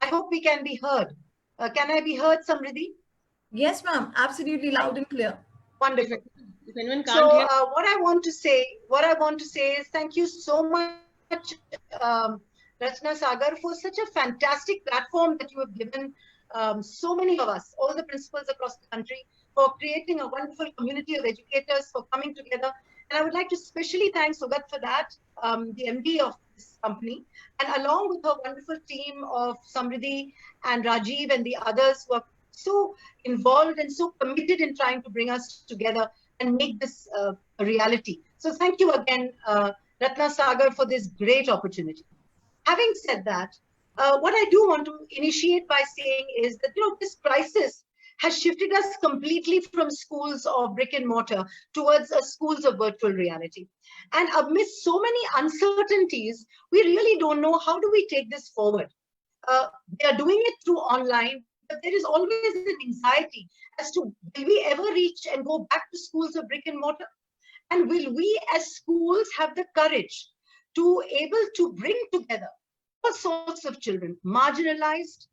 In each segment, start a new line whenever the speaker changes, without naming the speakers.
I hope we can be heard. Can I be heard, Samriddhi?
Yes, ma'am. Absolutely loud and clear.
Wonderful.
If anyone can't
So
hear,
what I want to say is thank you so much, Rachna Sagar, for such a fantastic platform that you have given so many of us, all the principals across the country, for creating a wonderful community of educators, for coming together. And I would like to especially thank Sugat for that, the MD of this company, and along with her wonderful team of Samriddhi and Rajiv and the others who are so involved and so committed in trying to bring us together and make this a reality. So thank you again, Ratna Sagar, for this great opportunity. Having said that, what I do want to initiate by saying is that this crisis has shifted us completely from schools of brick and mortar towards schools of virtual reality. And amidst so many uncertainties, we really don't know how do we take this forward. They are doing it through online, but there is always an anxiety as to will we ever reach and go back to schools of brick and mortar? And will we as schools have the courage to able to bring together all sorts of children, marginalized,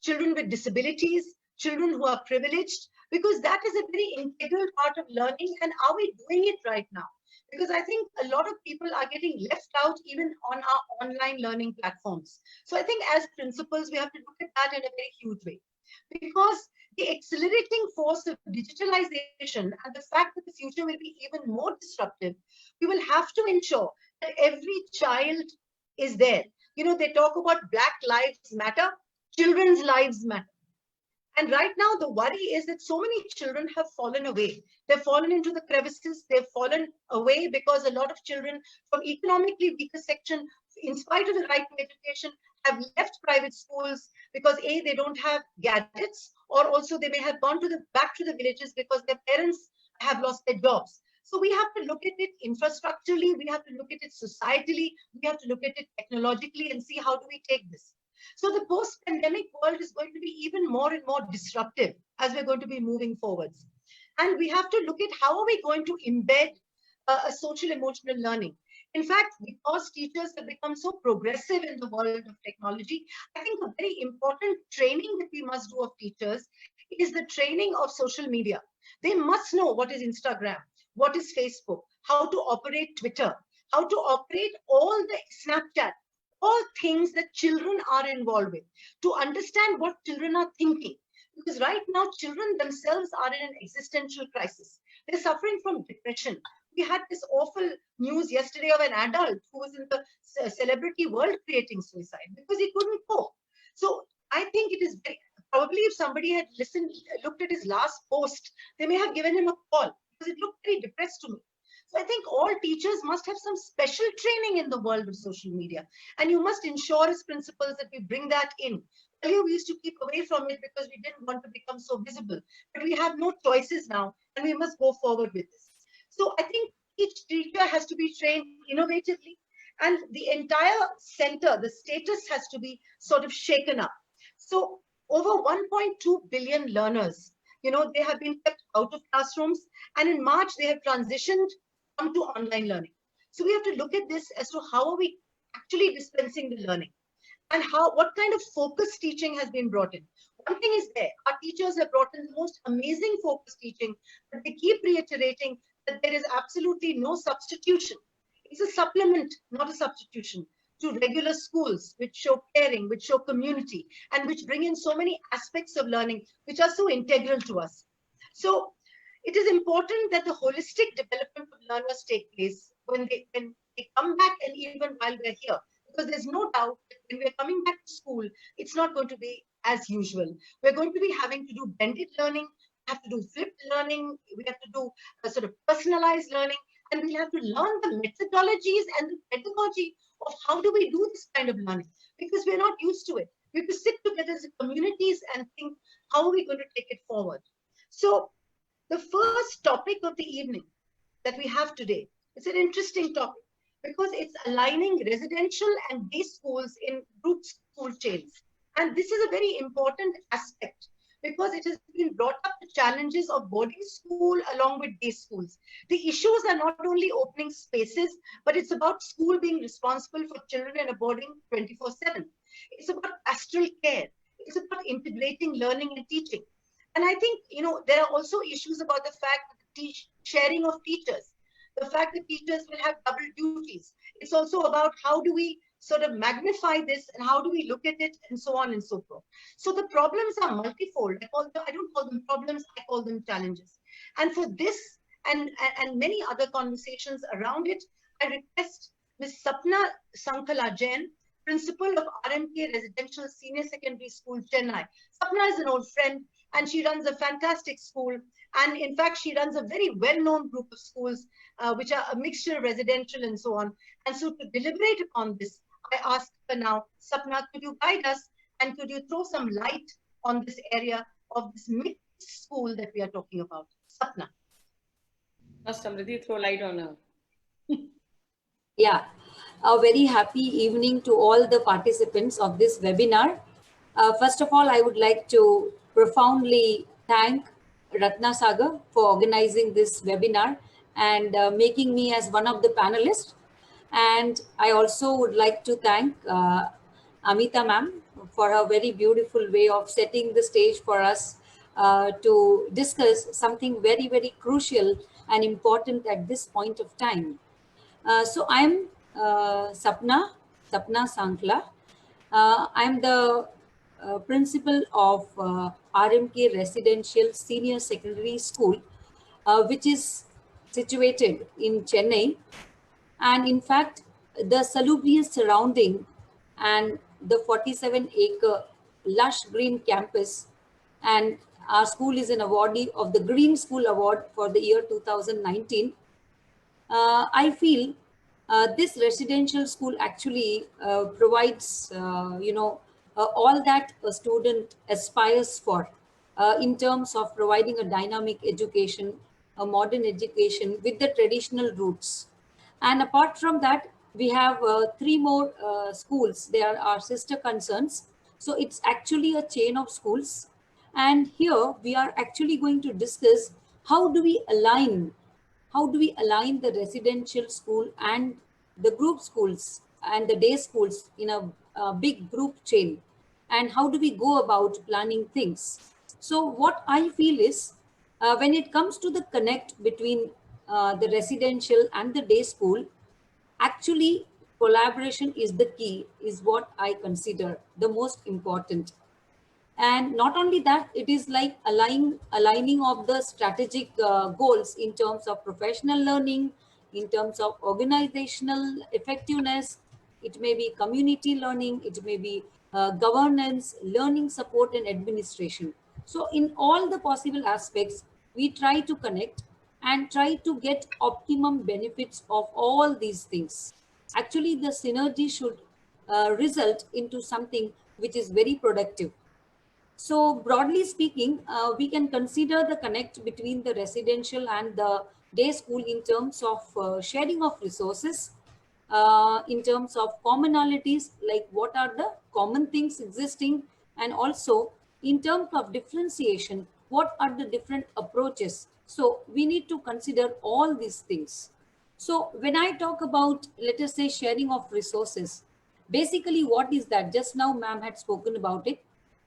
children with disabilities, children who are privileged, because that is a very integral part of learning. And are we doing it right now? Because I think a lot of people are getting left out even on our online learning platforms. So I think as principals, we have to look at that in a very huge way. Because the accelerating force of digitalization and the fact that the future will be even more disruptive, we will have to ensure that every child is there. They talk about Black Lives Matter, children's lives matter. And right now, the worry is that so many children have fallen away. They've fallen into the crevices. They've fallen away because a lot of children from economically weaker section, in spite of the right to education, have left private schools because A, they don't have gadgets, or also they may have gone back to the villages because their parents have lost their jobs. So we have to look at it infrastructurally, we have to look at it societally, we have to look at it technologically and see how do we take this. So the post-pandemic world is going to be even more and more disruptive as we're going to be moving forwards. And we have to look at how are we going to embed a social emotional learning. In fact, because teachers have become so progressive in the world of technology, I think a very important training that we must do of teachers is the training of social media. They must know what is Instagram, what is Facebook, how to operate Twitter, how to operate all the Snapchat, all things that children are involved with, to understand what children are thinking. Because right now, children themselves are in an existential crisis. They're suffering from depression. We had this awful news yesterday of an adult who was in the celebrity world creating suicide because he couldn't cope. So I think it is probably if somebody had looked at his last post, they may have given him a call because it looked very depressed to me. So I think all teachers must have some special training in the world of social media. And you must ensure as principals that we bring that in. Earlier, we used to keep away from it because we didn't want to become so visible. But we have no choices now, and we must go forward with this. So I think each teacher has to be trained innovatively, and the entire center, the status has to be sort of shaken up. So over 1.2 billion learners, they have been kept out of classrooms, and in March, they have transitioned onto online learning. So we have to look at this as to how are we actually dispensing the learning and what kind of focus teaching has been brought in. One thing is there, our teachers have brought in the most amazing focus teaching, but they keep reiterating that there is absolutely no substitution. It's a supplement, not a substitution, to regular schools which show caring, which show community, and which bring in so many aspects of learning which are so integral to us. So it is important that the holistic development of learners take place when they come back and even while they're here. Because there's no doubt that when we're coming back to school, it's not going to be as usual. We're going to be having to do blended learning, we have to do flipped learning, we have to do a sort of personalized learning, and we'll have to learn the methodologies and the pedagogy of how do we do this kind of learning, because we're not used to it. We have to sit together as communities and think, how are we going to take it forward? So the first topic of the evening that we have today, it's an interesting topic because it's aligning residential and day schools in group school chains. And this is a very important aspect because it has been brought up the challenges of boarding school along with day schools. The issues are not only opening spaces, but it's about school being responsible for children in a boarding 24/7. It's about pastoral care. It's about integrating learning and teaching. And I think, there are also issues about the fact that the sharing of teachers, the fact that teachers will have double duties. It's also about how do we sort of magnify this and how do we look at it and so on and so forth. So the problems are multifold. I don't call them problems, I call them challenges. And for this and many other conversations around it, I request Ms. Sapna Sankala Jain, principal of RMK Residential Senior Secondary School, Chennai. Sapna is an old friend and she runs a fantastic school. And in fact, she runs a very well-known group of schools, which are a mixture of residential and so on. And so to deliberate upon this, I ask her now, Sapna, could you guide us and could you throw some light on this area of this mixed school that we are talking about? Sapna.
Must Samriddhi throw light on her.
Yeah, a very happy evening to all the participants of this webinar. First of all, I would like to profoundly thank Ratna Sagar for organizing this webinar and making me as one of the panelists. And I also would like to thank Ameeta ma'am for her very beautiful way of setting the stage for us to discuss something very, very crucial and important at this point of time. So I'm Sapna Sankla. I'm the principal of RMK Residential Senior Secondary School, which is situated in Chennai. And in fact, the salubrious surrounding and the 47-acre lush green campus, and our school is an awardee of the Green School Award for the year 2019. I feel this residential school actually provides, all that a student aspires for in terms of providing a dynamic education, a modern education with the traditional roots. And apart from that, we have three more schools. They are our sister concerns. So it's actually a chain of schools. And here we are actually going to discuss how do we align the residential school and the group schools and the day schools in a big group chain, and how do we go about planning things. So what I feel is, when it comes to the connect between the residential and the day school, actually collaboration is the key, is what I consider the most important. And not only that, it is like aligning of the strategic goals in terms of professional learning, in terms of organizational effectiveness. It may be community learning, it may be governance, learning support and administration. So in all the possible aspects, we try to connect and try to get optimum benefits of all these things. Actually, the synergy should result into something which is very productive. So broadly speaking, we can consider the connect between the residential and the day school in terms of sharing of resources, in terms of commonalities, like what are the common things existing, and also in terms of differentiation, what are the different approaches. So we need to consider all these things. So when I talk about, let us say, sharing of resources, basically what is that? Just now ma'am had spoken about it.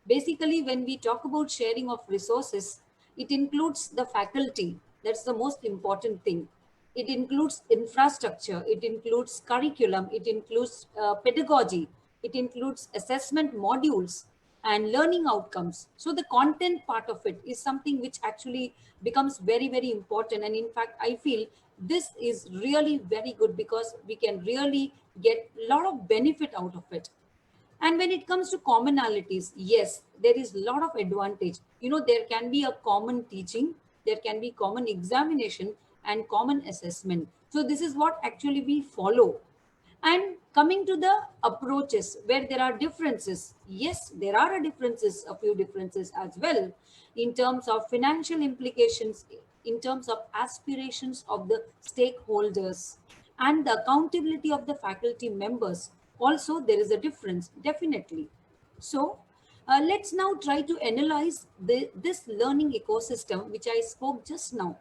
Basically, when we talk about sharing of resources, it includes the faculty. That's the most important thing. It includes infrastructure, it includes curriculum, it includes pedagogy, it includes assessment modules and learning outcomes. So the content part of it is something which actually becomes very, very important. And in fact, I feel this is really very good because we can really get a lot of benefit out of it. And when it comes to commonalities, yes, there is a lot of advantage. There can be a common teaching, there can be common examination and common assessment. So this is what actually we follow. And coming to the approaches where there are differences, yes, there are a few differences as well in terms of financial implications, in terms of aspirations of the stakeholders and the accountability of the faculty members. Also, there is a difference, definitely. So, let's now try to analyze this learning ecosystem, which I spoke just now.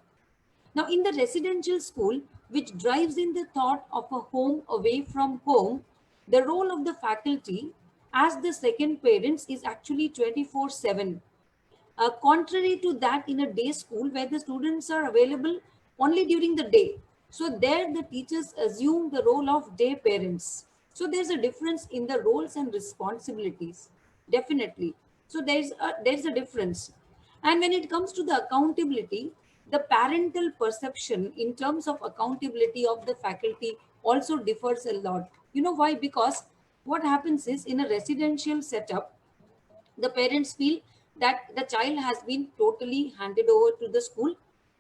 Now, in the residential school, which drives in the thought of a home away from home, the role of the faculty as the second parents is actually 24/7. Contrary to that, in a day school where the students are available only during the day. So there the teachers assume the role of day parents. So there's a difference in the roles and responsibilities, definitely. So there's a difference. And when it comes to the accountability, the parental perception in terms of accountability of the faculty also differs a lot. You know why? Because what happens is, in a residential setup, the parents feel that the child has been totally handed over to the school,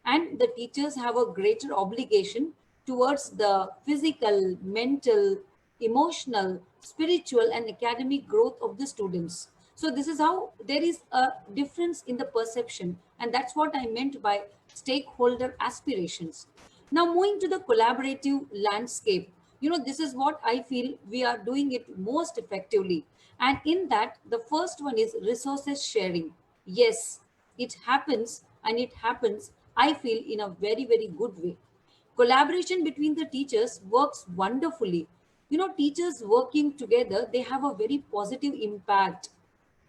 and the teachers have a greater obligation towards the physical, mental, emotional, spiritual, and academic growth of the students. So this is how there is a difference in the perception, and that's what I meant by stakeholder aspirations. Now, moving to the collaborative landscape, this is what I feel we are doing it most effectively. And in that, the first one is resources sharing. Yes, it happens, and it happens, I feel, in a very, very good way. Collaboration between the teachers works wonderfully. Teachers working together, they have a very positive impact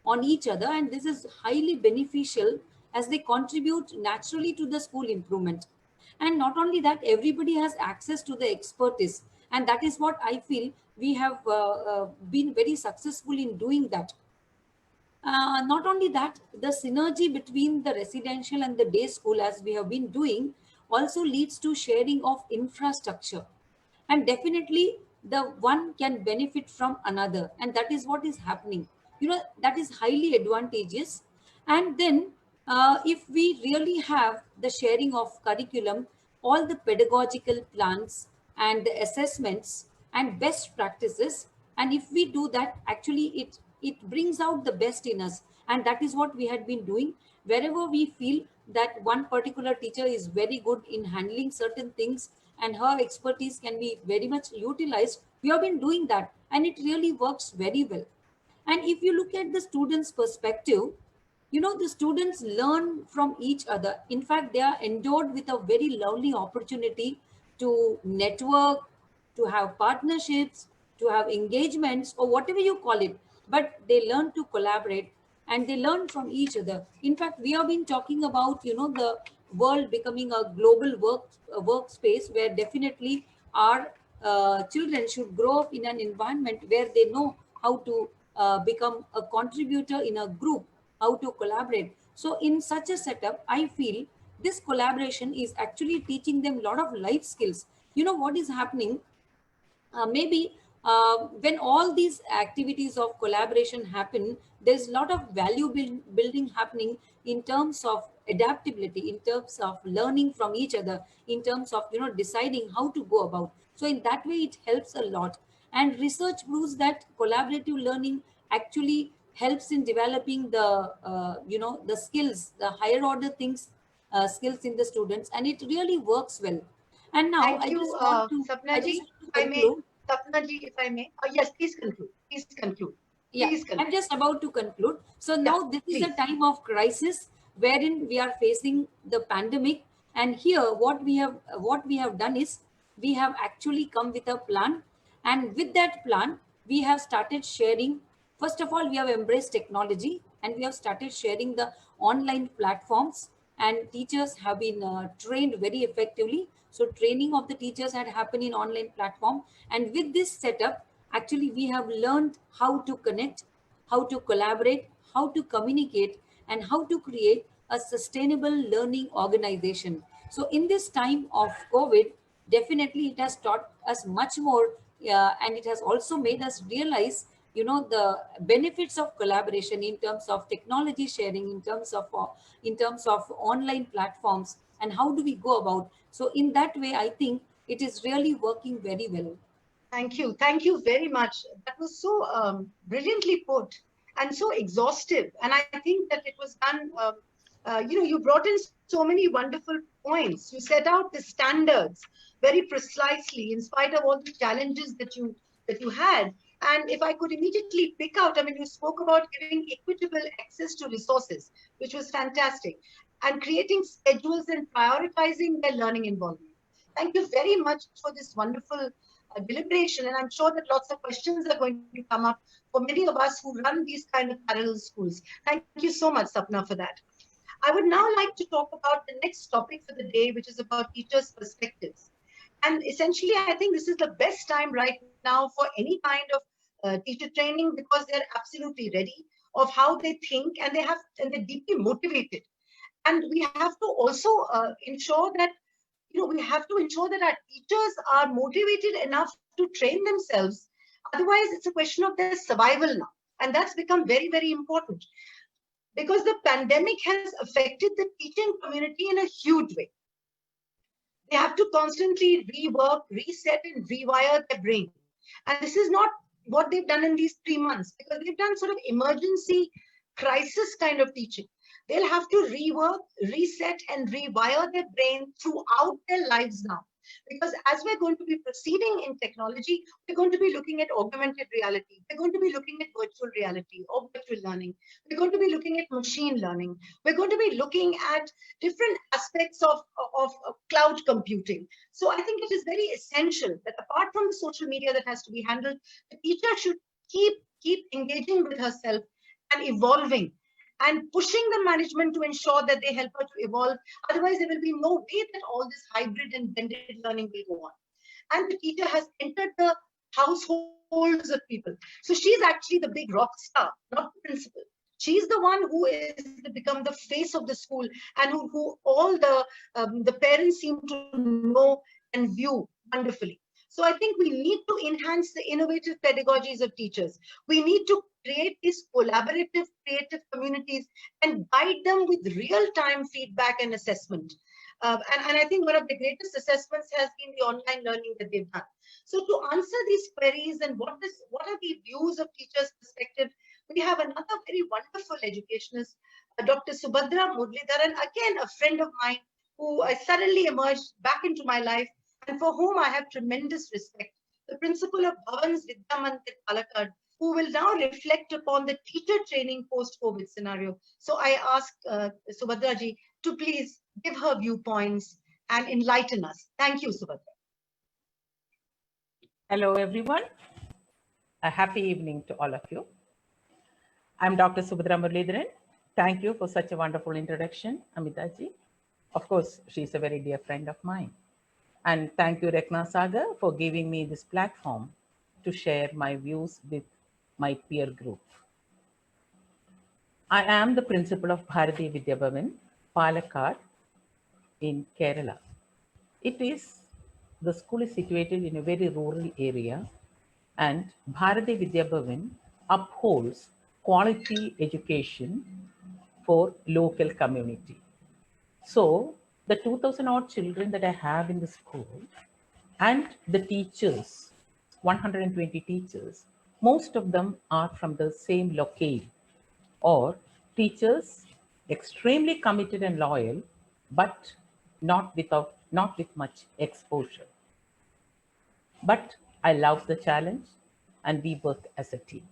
on each other, and this is highly beneficial as they contribute naturally to the school improvement. And not only that, everybody has access to the expertise, and that is what I feel we have been very successful in doing that. Not only that, the synergy between the residential and the day school, as we have been doing, also leads to sharing of infrastructure. And definitely, the one can benefit from another. And that is what is happening. That is highly advantageous. And then, if we really have the sharing of curriculum, all the pedagogical plans and the assessments and best practices, and if we do that, actually it brings out the best in us. And that is what we had been doing. Wherever we feel that one particular teacher is very good in handling certain things and her expertise can be very much utilized, we have been doing that, and it really works very well. And if you look at the students' perspective, the students learn from each other. In fact, they are endowed with a very lovely opportunity to network, to have partnerships, to have engagements, or whatever you call it. But they learn to collaborate, and they learn from each other. In fact, we have been talking about, the world becoming a global workspace, where definitely our children should grow up in an environment where they know how to become a contributor in a group, how to collaborate. So in such a setup, I feel this collaboration is actually teaching them a lot of life skills. What is happening, maybe when all these activities of collaboration happen, there's a lot of value building happening in terms of adaptability, in terms of learning from each other, in terms of deciding how to go about. So in that way, it helps a lot. And research proves that collaborative learning actually helps in developing the skills, the higher order things, skills in the students, and it really works well. And now
Thank you,
I
Sapna
just
ji.
want to
If I may,
conclude.
Sapna ji, if I may. Yes, please conclude. Please conclude.
Yeah,
Please
I'm
conclude.
just about to conclude. So
Yeah,
now this is a
please.
time of crisis wherein we are facing the pandemic. And here what we have done is we have actually come with a plan. And with that plan, we have started sharing. First of all, we have embraced technology, and we have started sharing the online platforms, and teachers have been trained very effectively. So training of the teachers had happened in online platform. And with this setup, actually we have learned how to connect, how to collaborate, how to communicate, and how to create a sustainable learning organization. So in this time of COVID, definitely it has taught us much more, and it has also made us realize the benefits of collaboration in terms of technology sharing, in terms of online platforms, and how do we go about. So in that way, I think it is really working very well.
Thank you. Thank you very much. That was so brilliantly put and so exhaustive. And I think that it was done, you brought in so many wonderful points. You set out the standards very precisely in spite of all the challenges that you had. And if I could immediately pick out, I mean, you spoke about giving equitable access to resources, which was fantastic, and creating schedules and prioritizing their learning involvement. Thank you very much for this wonderful deliberation, and I'm sure that lots of questions are going to come up for many of us who run these kind of parallel schools. Thank you so much, Sapna, for that. I would now like to talk about the next topic for the day, which is about teachers' perspectives. And essentially, I think this is the best time right now for any kind of teacher training, because they're absolutely ready of how they think, and they're deeply motivated. And we have to also ensure that we have to ensure that our teachers are motivated enough to train themselves. Otherwise, it's a question of their survival now, and that's become very, very important, because the pandemic has affected the teaching community in a huge way. They have to constantly rework, reset, and rewire their brain. And this is not what they've done in these 3 months, because they've done sort of emergency crisis kind of teaching. They'll have to rework, reset, and rewire their brain throughout their lives now. Because as we're going to be proceeding in technology, we're going to be looking at augmented reality. We're going to be looking at virtual reality or virtual learning. We're going to be looking at machine learning. We're going to be looking at different aspects of cloud computing. So I think it is very essential that apart from the social media that has to be handled, the teacher should keep engaging with herself and evolving and pushing the management to ensure that they help her to evolve. Otherwise, there will be no way that all this hybrid and blended learning will go on. And the teacher has entered the households of people. So she's actually the big rock star, not the principal. She's the one who is become the face of the school, and who all the parents seem to know and view wonderfully. So I think we need to enhance the innovative pedagogies of teachers. We need to create these collaborative, creative communities and guide them with real-time feedback and assessment. And I think one of the greatest assessments has been the online learning that they've done. So to answer these queries and what are the views of teachers' perspective, we have another very wonderful educationist, Dr. Subhadra Muralidharan, again a friend of mine who suddenly emerged back into my life and for whom I have tremendous respect, the principal of Bhavan's Vidya Mandir Palakkad, who will now reflect upon the teacher training post-COVID scenario. So I ask Subhadra ji to please give her viewpoints and enlighten us. Thank you, Subhadra.
Hello, everyone. A happy evening to all of you. I'm Dr. Subhadra Muralidharan. Thank you for such a wonderful introduction, Ameeta ji. Of course, she's a very dear friend of mine. And thank you, Rekna Sagar, for giving me this platform to share my views with my peer group. I am the principal of Bharati Vidya Bhavan, Palakkad, in Kerala. The school is situated in a very rural area, and Bharati Vidya Bhavan upholds quality education for local community. So the 2,000 odd children that I have in the school and the teachers, 120 teachers, most of them are from the same locale, or teachers extremely committed and loyal, but not with much exposure. But I love the challenge and we work as a team.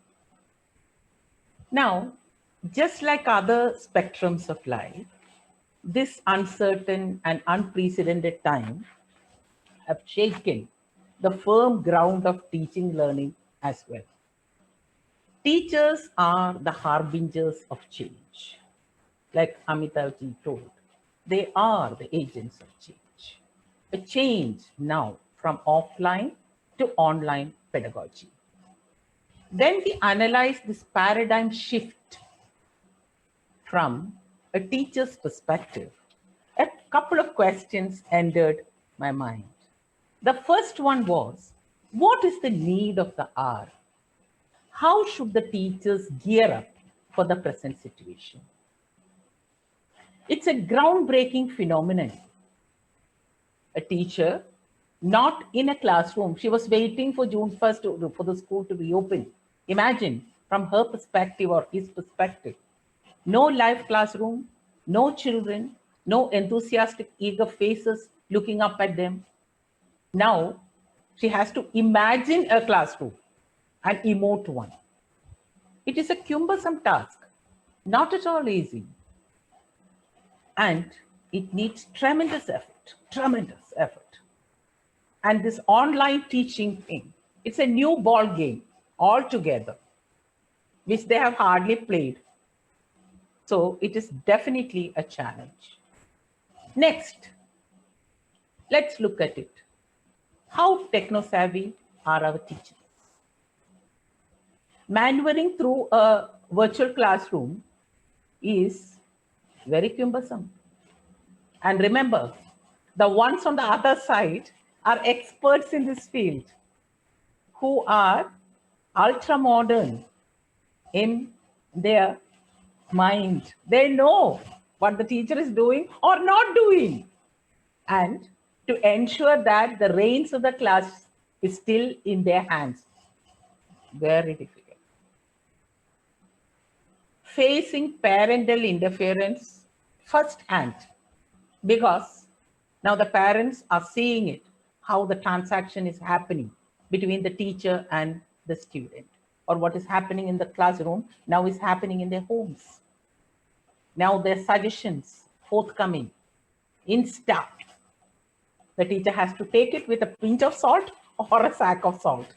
Now, just like other spectrums of life, this uncertain and unprecedented time have shaken the firm ground of teaching learning as well. Teachers are the harbingers of change. Like Ameeta ji told, they are the agents of change. A change now from offline to online pedagogy. When we analyze this paradigm shift from a teacher's perspective, a couple of questions entered my mind. The first one was, what is the need of the hour? How should the teachers gear up for the present situation? It's a groundbreaking phenomenon. A teacher, not in a classroom, she was waiting for June 1st for the school to reopen. Imagine from her perspective or his perspective, no live classroom, no children, no enthusiastic, eager faces looking up at them. Now she has to imagine a classroom and emote one. It is a cumbersome task, not at all easy. And it needs tremendous effort, tremendous effort. and this online teaching thing, it's a new ball game altogether, which they have hardly played. So it is definitely a challenge. Next, let's look at it. How techno-savvy are our teachers? Maneuvering through a virtual classroom is very cumbersome. And remember, the ones on the other side are experts in this field who are ultra modern in their mind. They know what the teacher is doing or not doing. And to ensure that the reins of the class is still in their hands. Very difficult. Facing parental interference firsthand, because now the parents are seeing it, how the transaction is happening between the teacher and the student, or what is happening in the classroom now is happening in their homes. Now their suggestions forthcoming, insta. The teacher has to take it with a pinch of salt or a sack of salt.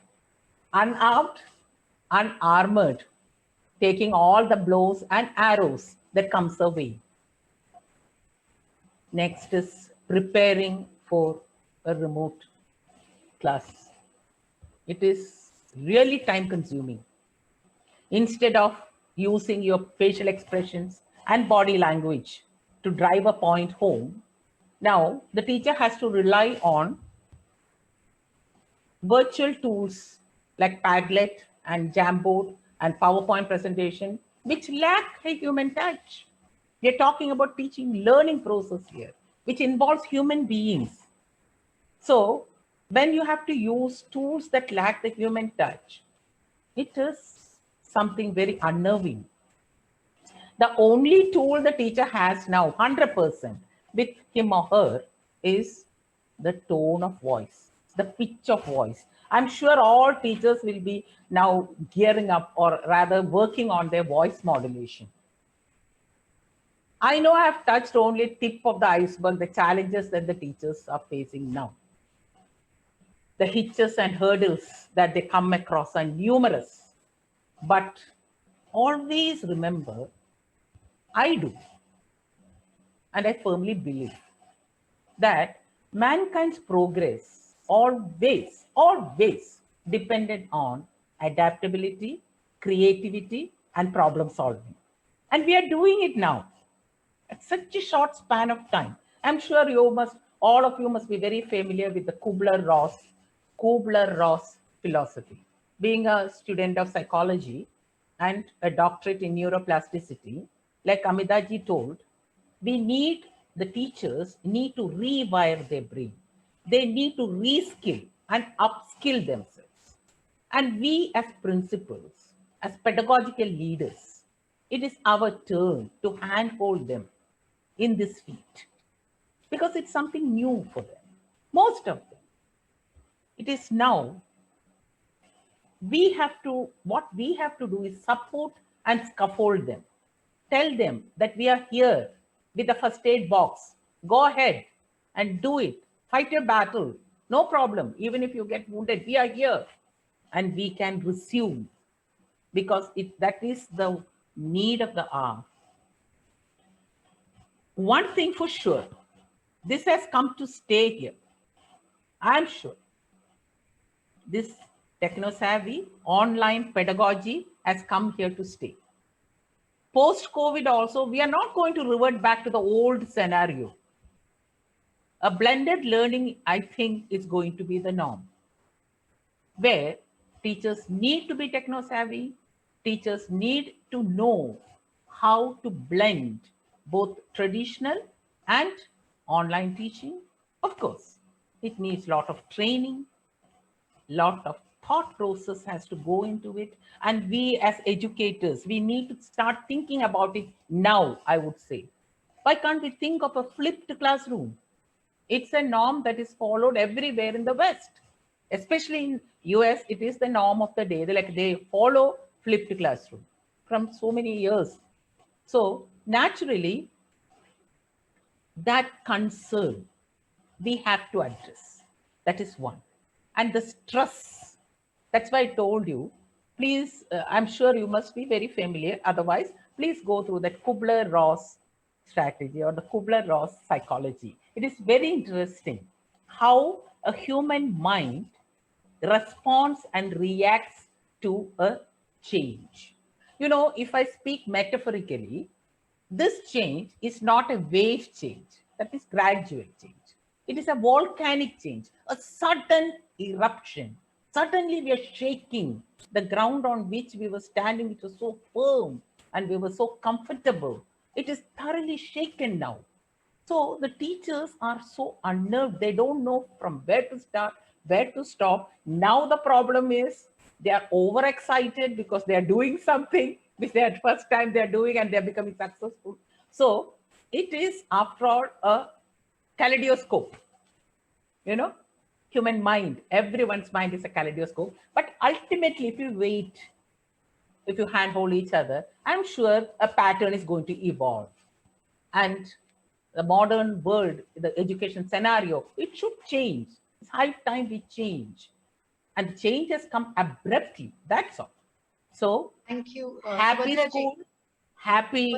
Unarmed, unarmored, taking all the blows and arrows that comes away. Next is preparing for a remote class. It is really time consuming. Instead of using your facial expressions and body language to drive a point home, now the teacher has to rely on virtual tools like Padlet and Jamboard and PowerPoint presentation, which lack a human touch. We're talking about teaching learning process here, which involves human beings. So when you have to use tools that lack the human touch, it is something very unnerving. The only tool the teacher has now, 100% with him or her, is the tone of voice, the pitch of voice. I'm sure all teachers will be now gearing up, or rather working on their voice modulation. I know I've touched only tip of the iceberg, the challenges that the teachers are facing now. The hitches and hurdles that they come across are numerous, but always remember, I do, and I firmly believe that mankind's progress always depended on adaptability, creativity, and problem solving. And we are doing it now at such a short span of time. I'm sure all of you must be very familiar with the Kubler-Ross philosophy. Being a student of psychology and a doctorate in neuroplasticity, like Ameeta ji told, the teachers need to rewire their brain. They need to reskill and upskill themselves. And we as principals, as pedagogical leaders, it is our turn to handhold them in this feat, because it's something new for them, most of them. It is now, what we have to do is support and scaffold them. Tell them that we are here with a first aid box. Go ahead and do it. Fight your battle. No problem. Even if you get wounded, we are here and we can resume, because that is the need of the hour. One thing for sure, this has come to stay here. I'm sure this techno-savvy online pedagogy has come here to stay. Post-COVID also, we are not going to revert back to the old scenario. A blended learning, I think, is going to be the norm, where teachers need to be techno-savvy, teachers need to know how to blend both traditional and online teaching. Of course, it needs a lot of training, lot of thought process has to go into it. And we as educators, we need to start thinking about it now, I would say. Why can't we think of a flipped classroom? It's a norm that is followed everywhere in the West, especially in US. It is the norm of the day. They follow flipped classroom from so many years. So naturally, that concern we have to address. That is one. And the stress, that's why I told you, please, I'm sure you must be very familiar. Otherwise, please go through that Kubler-Ross strategy or the Kubler-Ross psychology. It is very interesting how a human mind responds and reacts to a change. You know, if I speak metaphorically, this change is not a wave change, that is gradual change. It is a volcanic change, a sudden eruption. Suddenly we are shaking the ground on which we were standing, which was so firm and we were so comfortable. It is thoroughly shaken now. So the teachers are so unnerved. They don't know from where to start, where to stop. Now the problem is they are overexcited because they are doing something which they are first time they are doing and they are becoming successful. So it is after all a kaleidoscope. You know, human mind, everyone's mind is a kaleidoscope. But ultimately, if you wait, if you handhold each other, I'm sure a pattern is going to evolve. And the modern world, the education scenario, it should change. It's high time we change. And change has come abruptly. That's all. So,
Thank you,
happy
Subhadraji.
school, happy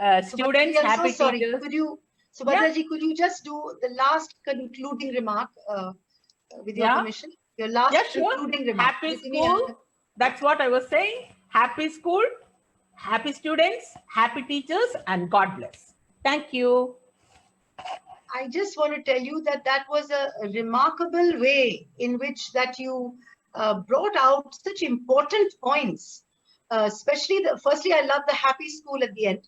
Subhadraji,
students,
I'm so
happy
sorry.
teachers.
Could you, Subhadraji, could you just do the last concluding remark with your
Yeah,
permission? Your last
yeah, sure.
concluding remark.
Happy school. That's what I was saying. Happy school, happy students, happy teachers, and God bless. Thank you.
I just want to tell you that that was a remarkable way in which that you brought out such important points. Especially, firstly, I love the happy school at the end.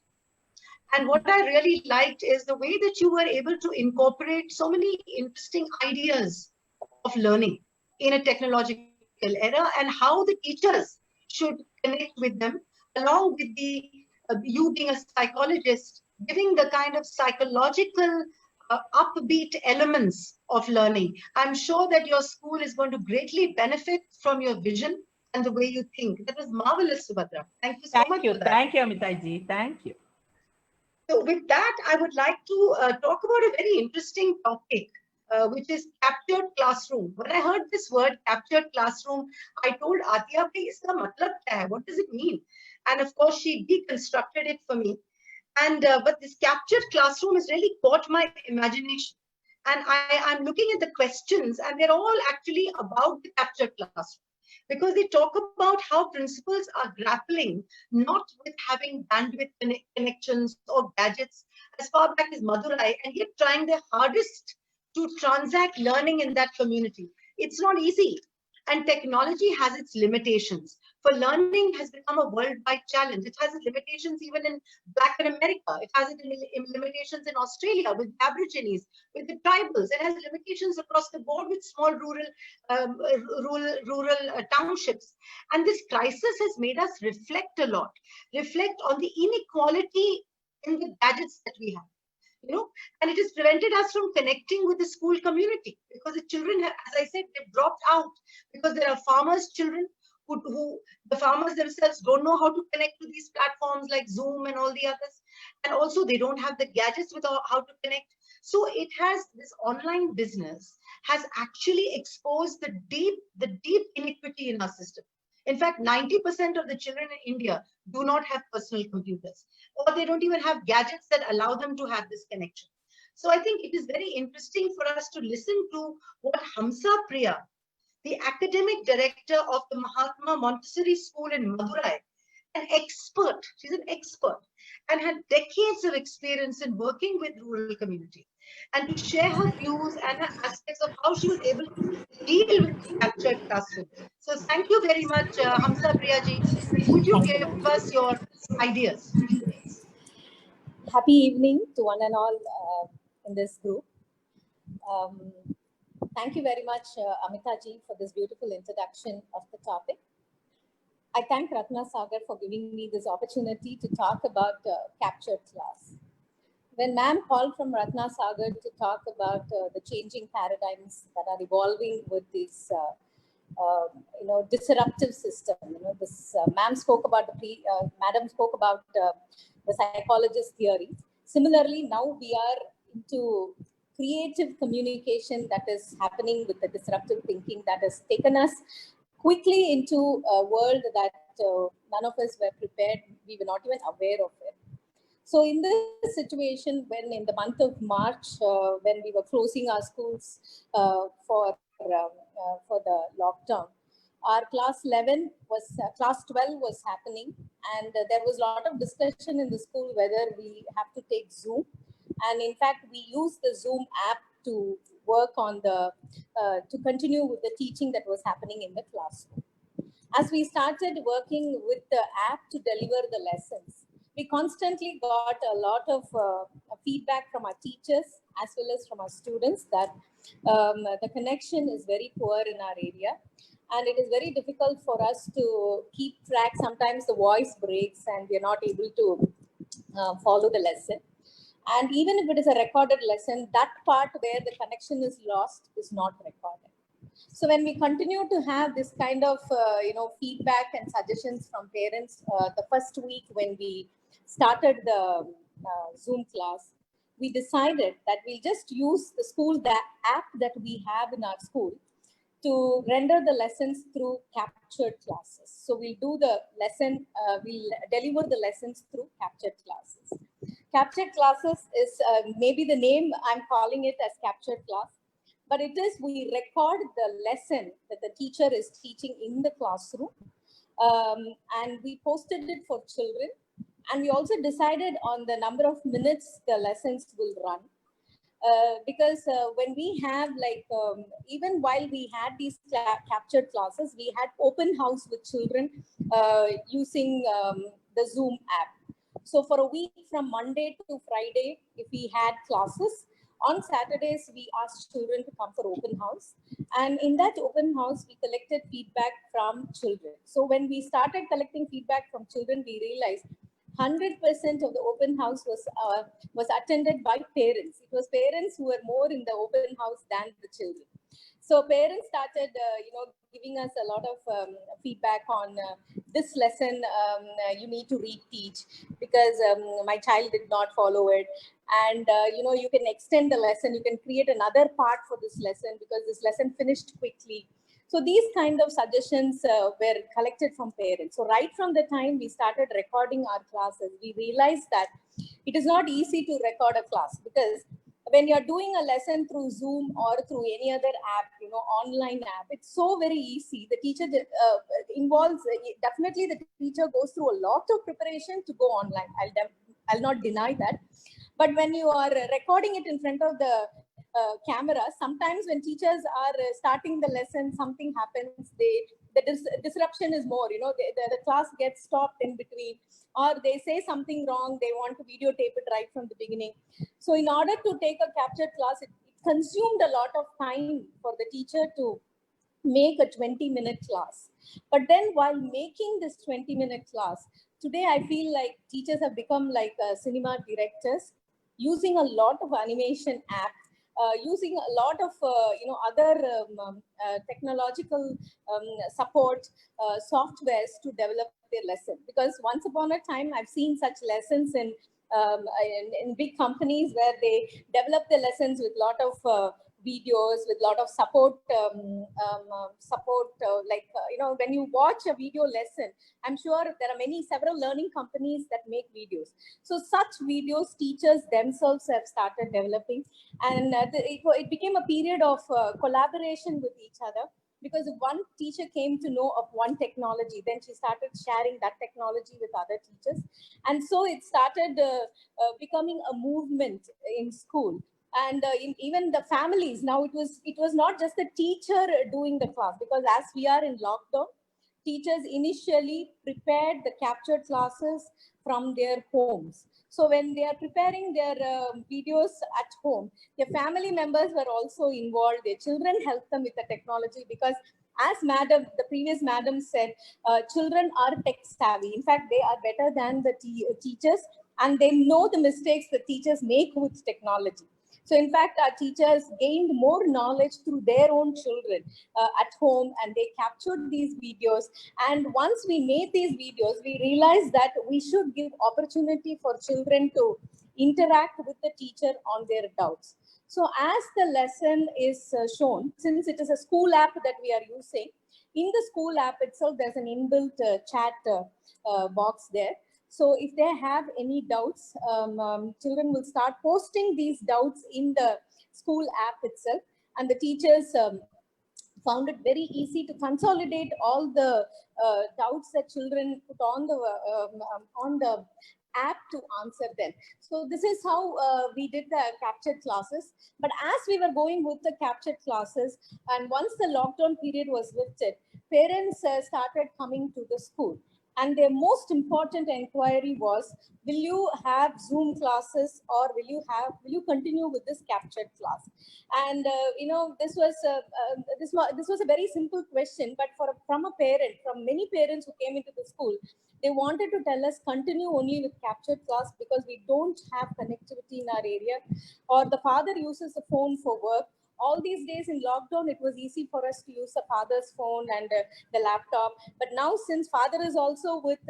And what I really liked is the way that you were able to incorporate so many interesting ideas of learning in a technological era and how the teachers should connect with them, along with the you being a psychologist, giving the kind of psychological upbeat elements of learning. I'm sure that your school is going to greatly benefit from your vision and the way you think. That was marvelous, Subhadra. Thank you so much for that.
Thank you, Ameeta ji. Thank you.
So with that, I would like to talk about a very interesting topic, which is captured classroom. When I heard this word captured classroom, I told Atiya, iska matlab kya hai? What does it mean? And of course, she deconstructed it for me. And but this captured classroom has really caught my imagination. And I'm looking at the questions, and they're all actually about the captured classroom, because they talk about how principals are grappling not with having bandwidth connections or gadgets as far back as Madurai, and yet trying their hardest to transact learning in that community. It's not easy. And technology has its limitations. For learning has become a worldwide challenge. It has its limitations even in Black America. It has its limitations in Australia with Aborigines, with the tribals. It has limitations across the board with small rural townships. And this crisis has made us reflect a lot, reflect on the inequality in the gadgets that we have. And it has prevented us from connecting with the school community, because the children have, as I said, they've dropped out because there are farmers' children who the farmers themselves don't know how to connect to these platforms like Zoom and all the others. And also they don't have the gadgets with how to connect. So it has, this online business has actually exposed the deep inequity in our system. In fact, 90% of the children in India do not have personal computers, or they don't even have gadgets that allow them to have this connection. So I think it is very interesting for us to listen to what Hamsa Priya, the academic director of the Mahatma Montessori School in Madurai, an expert, she's an expert, and had decades of experience in working with rural community, and to share her views and her aspects of how she was able to deal with the captured classroom. So thank you very much, Hamsa Priyaji. Would you give us your ideas?
Happy evening to one and all in this group. Thank you very much, Ameeta ji, for this beautiful introduction of the topic. I thank Ratna Sagar for giving me this opportunity to talk about captured class. When ma'am called from Ratna Sagar to talk about the changing paradigms that are evolving with this, disruptive system, this ma'am spoke about madam spoke about the psychologist theory. Similarly, now we are into creative communication that is happening with the disruptive thinking that has taken us quickly into a world that none of us were prepared. We were not even aware of it. So in this situation, when in the month of March, when we were closing our schools for the lockdown, our class 11 was class 12 was happening, and there was a lot of discussion in the school whether we have to take Zoom. And in fact, we used the Zoom app to work on the to continue with the teaching that was happening in the classroom. As we started working with the app to deliver the lessons, we constantly got a lot of feedback from our teachers as well as from our students that the connection is very poor in our area, and it is very difficult for us to keep track. Sometimes the voice breaks and we are not able to follow the lesson. And even if it is a recorded lesson, that part where the connection is lost is not recorded. So when we continue to have this kind of feedback and suggestions from parents, the first week when we started the Zoom class, we decided that we'll just use the school app that we have in our school to render the lessons through captured classes. So we'll do the lesson, we'll deliver the lessons through captured classes. Captured classes is maybe the name I'm calling it as captured class, but it is we record the lesson that the teacher is teaching in the classroom, and we posted it for children. And we also decided on the number of minutes the lessons will run. Because when we have even while we had these captured classes, we had open house with children using the Zoom app. So for a week from Monday to Friday, if we had classes, on Saturdays, we asked children to come for open house. And in that open house, we collected feedback from children. So when we started collecting feedback from children, we realized 100% of the open house was attended by parents. It was parents who were more in the open house than the children. So parents started, giving us a lot of feedback on this lesson. You need to reteach because my child did not follow it. And, you can extend the lesson. You can create another part for this lesson because this lesson finished quickly. So these kind of suggestions were collected from parents. So right from the time we started recording our classes, we realized that it is not easy to record a class because when you're doing a lesson through Zoom or through any other app, online app, it's so very easy. The teacher involves, definitely the teacher goes through a lot of preparation to go online. I'll not deny that. But when you are recording it in front of the camera, sometimes when teachers are starting the lesson, something happens, the disruption is more, the class gets stopped in between, or they say something wrong, they want to videotape it right from the beginning. So in order to take a captured class, it consumed a lot of time for the teacher to make a 20-minute class. But then while making this 20-minute class, today I feel like teachers have become like cinema directors, using a lot of animation apps, using a lot of other technological support softwares to develop their lesson. Because once upon a time, I've seen such lessons in big companies where they develop their lessons with a lot of videos, with a lot of support, when you watch a video lesson, I'm sure there are several learning companies that make videos. So such videos teachers themselves have started developing, and it became a period of collaboration with each other. Because if one teacher came to know of one technology, then she started sharing that technology with other teachers. And so it started becoming a movement in school. And even the families, now it was not just the teacher doing the class, because as we are in lockdown, teachers initially prepared the captured classes from their homes. So when they are preparing their videos at home, their family members were also involved. Their children helped them with the technology because, as the previous madam said, children are tech savvy. In fact, they are better than the teachers, and they know the mistakes that teachers make with technology. So in fact, our teachers gained more knowledge through their own children at home, and they captured these videos. And once we made these videos, we realized that we should give opportunity for children to interact with the teacher on their doubts. So as the lesson is shown, since it is a school app that we are using, in the school app itself, there's an inbuilt chat box there. So if they have any doubts, children will start posting these doubts in the school app itself, and the teachers found it very easy to consolidate all the doubts that children put on the app to answer them. So this is how we did the captured classes. But as we were going with the captured classes, and once the lockdown period was lifted, parents started coming to the school. And their most important inquiry was, will you have Zoom classes, or will you continue with this captured class? And this was a very simple question, but from many parents who came into the school, they wanted to tell us continue only with captured class because we don't have connectivity in our area, or the father uses the phone for work. All these days in lockdown, it was easy for us to use the father's phone and the laptop. But now, since father is also with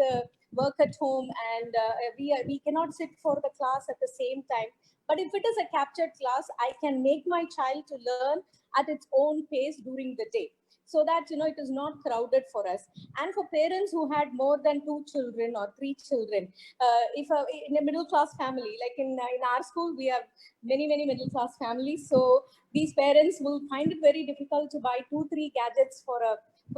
work at home, and we cannot sit for the class at the same time. But if it is a captured class, I can make my child to learn at its own pace during the day, so that it is not crowded for us. And for parents who had more than 2 children or 3 children, if in a middle class family, like in our school, we have many middle class families. So these parents will find it very difficult to buy 2-3 gadgets for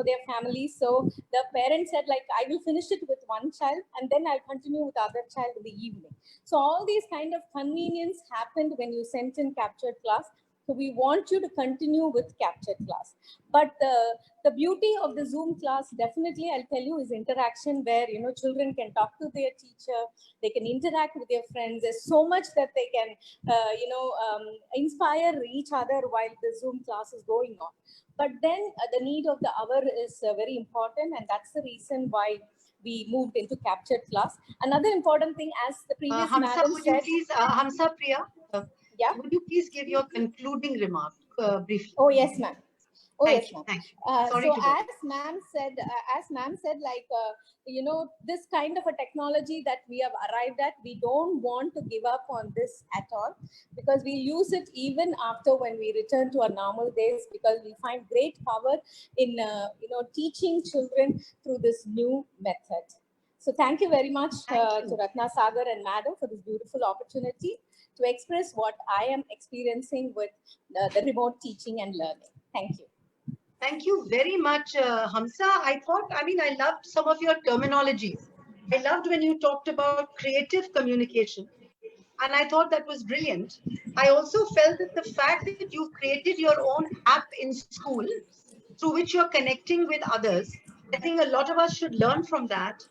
their family. So the parent said, like, I will finish it with one child and then I'll continue with the other child in the evening. So all these kind of convenience happened when you sent in captured class. So we want you to continue with captured class. But the beauty of the Zoom class, definitely, I'll tell you, is interaction, where children can talk to their teacher, they can interact with their friends. There's so much that they can inspire each other while the Zoom class is going on. But then the need of the hour is very important, and that's the reason why we moved into captured class. Another important thing, as the previous
Hamsa,
madam
would
said,
you please, Hamsa Priya,
yeah,
would you please give your concluding remark briefly?
oh yes, ma'am. Oh
Thank
yes,
you.
ma'am.
Thank you. Sorry
So
to bother.
as ma'am said, like this kind of a technology that we have arrived at, we don't want to give up on this at all, because we use it even after when we return to our normal days, because we find great power in teaching children through this new method. So thank you very much
Thank you.
to Ratna Sagar and madam for this beautiful opportunity to express what I am experiencing with the remote teaching and learning. Thank you.
Thank you very much, Hamsa. I loved some of your terminologies. I loved when you talked about creative communication, and I thought that was brilliant. I also felt that the fact that you've created your own app in school through which you're connecting with others, I think a lot of us should learn from that.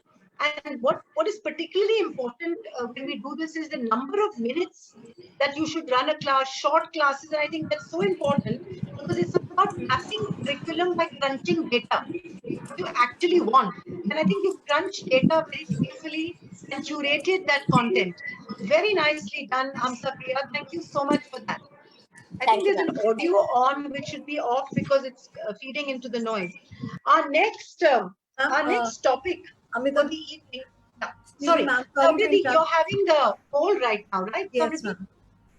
And what is particularly important when we do this is the number of minutes that you should run a class, short classes. And I think that's so important because it's about mapping curriculum by crunching data, what you actually want. And I think you've crunched data very beautifully and curated that content. Very nicely done, Amsa Priya. Thank you so much for that. I think
Thank you,
there's an
ma'am.
audio on which should be off because it's feeding into the noise. Our next topic for
Ameeta,
the evening. Yeah,
excuse me,
sorry,
ma'am. Sorry to
Samriddhi,
interrupt.
you're having the poll right now, right?
Yes,
Samriddhi?
ma'am.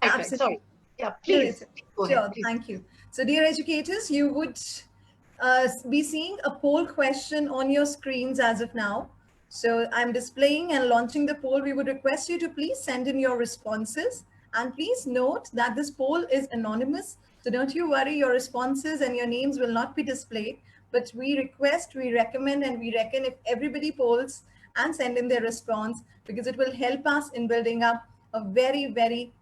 Right. Sorry.
Absolutely.
Yeah,
No,
please go ahead.
sure.
Please.
Thank you. So, dear educators, you would be seeing a poll question on your screens as of now. So, I'm displaying and launching the poll. We would request you to please send in your responses. And please note that this poll is anonymous. So, don't you worry, your responses and your names will not be displayed. But we request, we recommend, and we reckon if everybody polls and send in their response, because it will help us in building up a very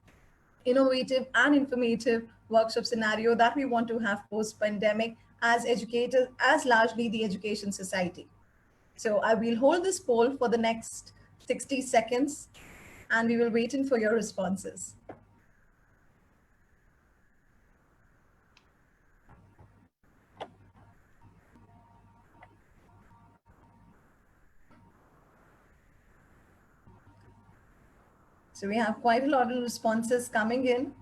innovative and informative workshop scenario that we want to have post-pandemic as educators, as largely the education society. So I will hold this poll for the next 60 seconds and we will wait in for your responses. So we have quite a lot of responses coming in.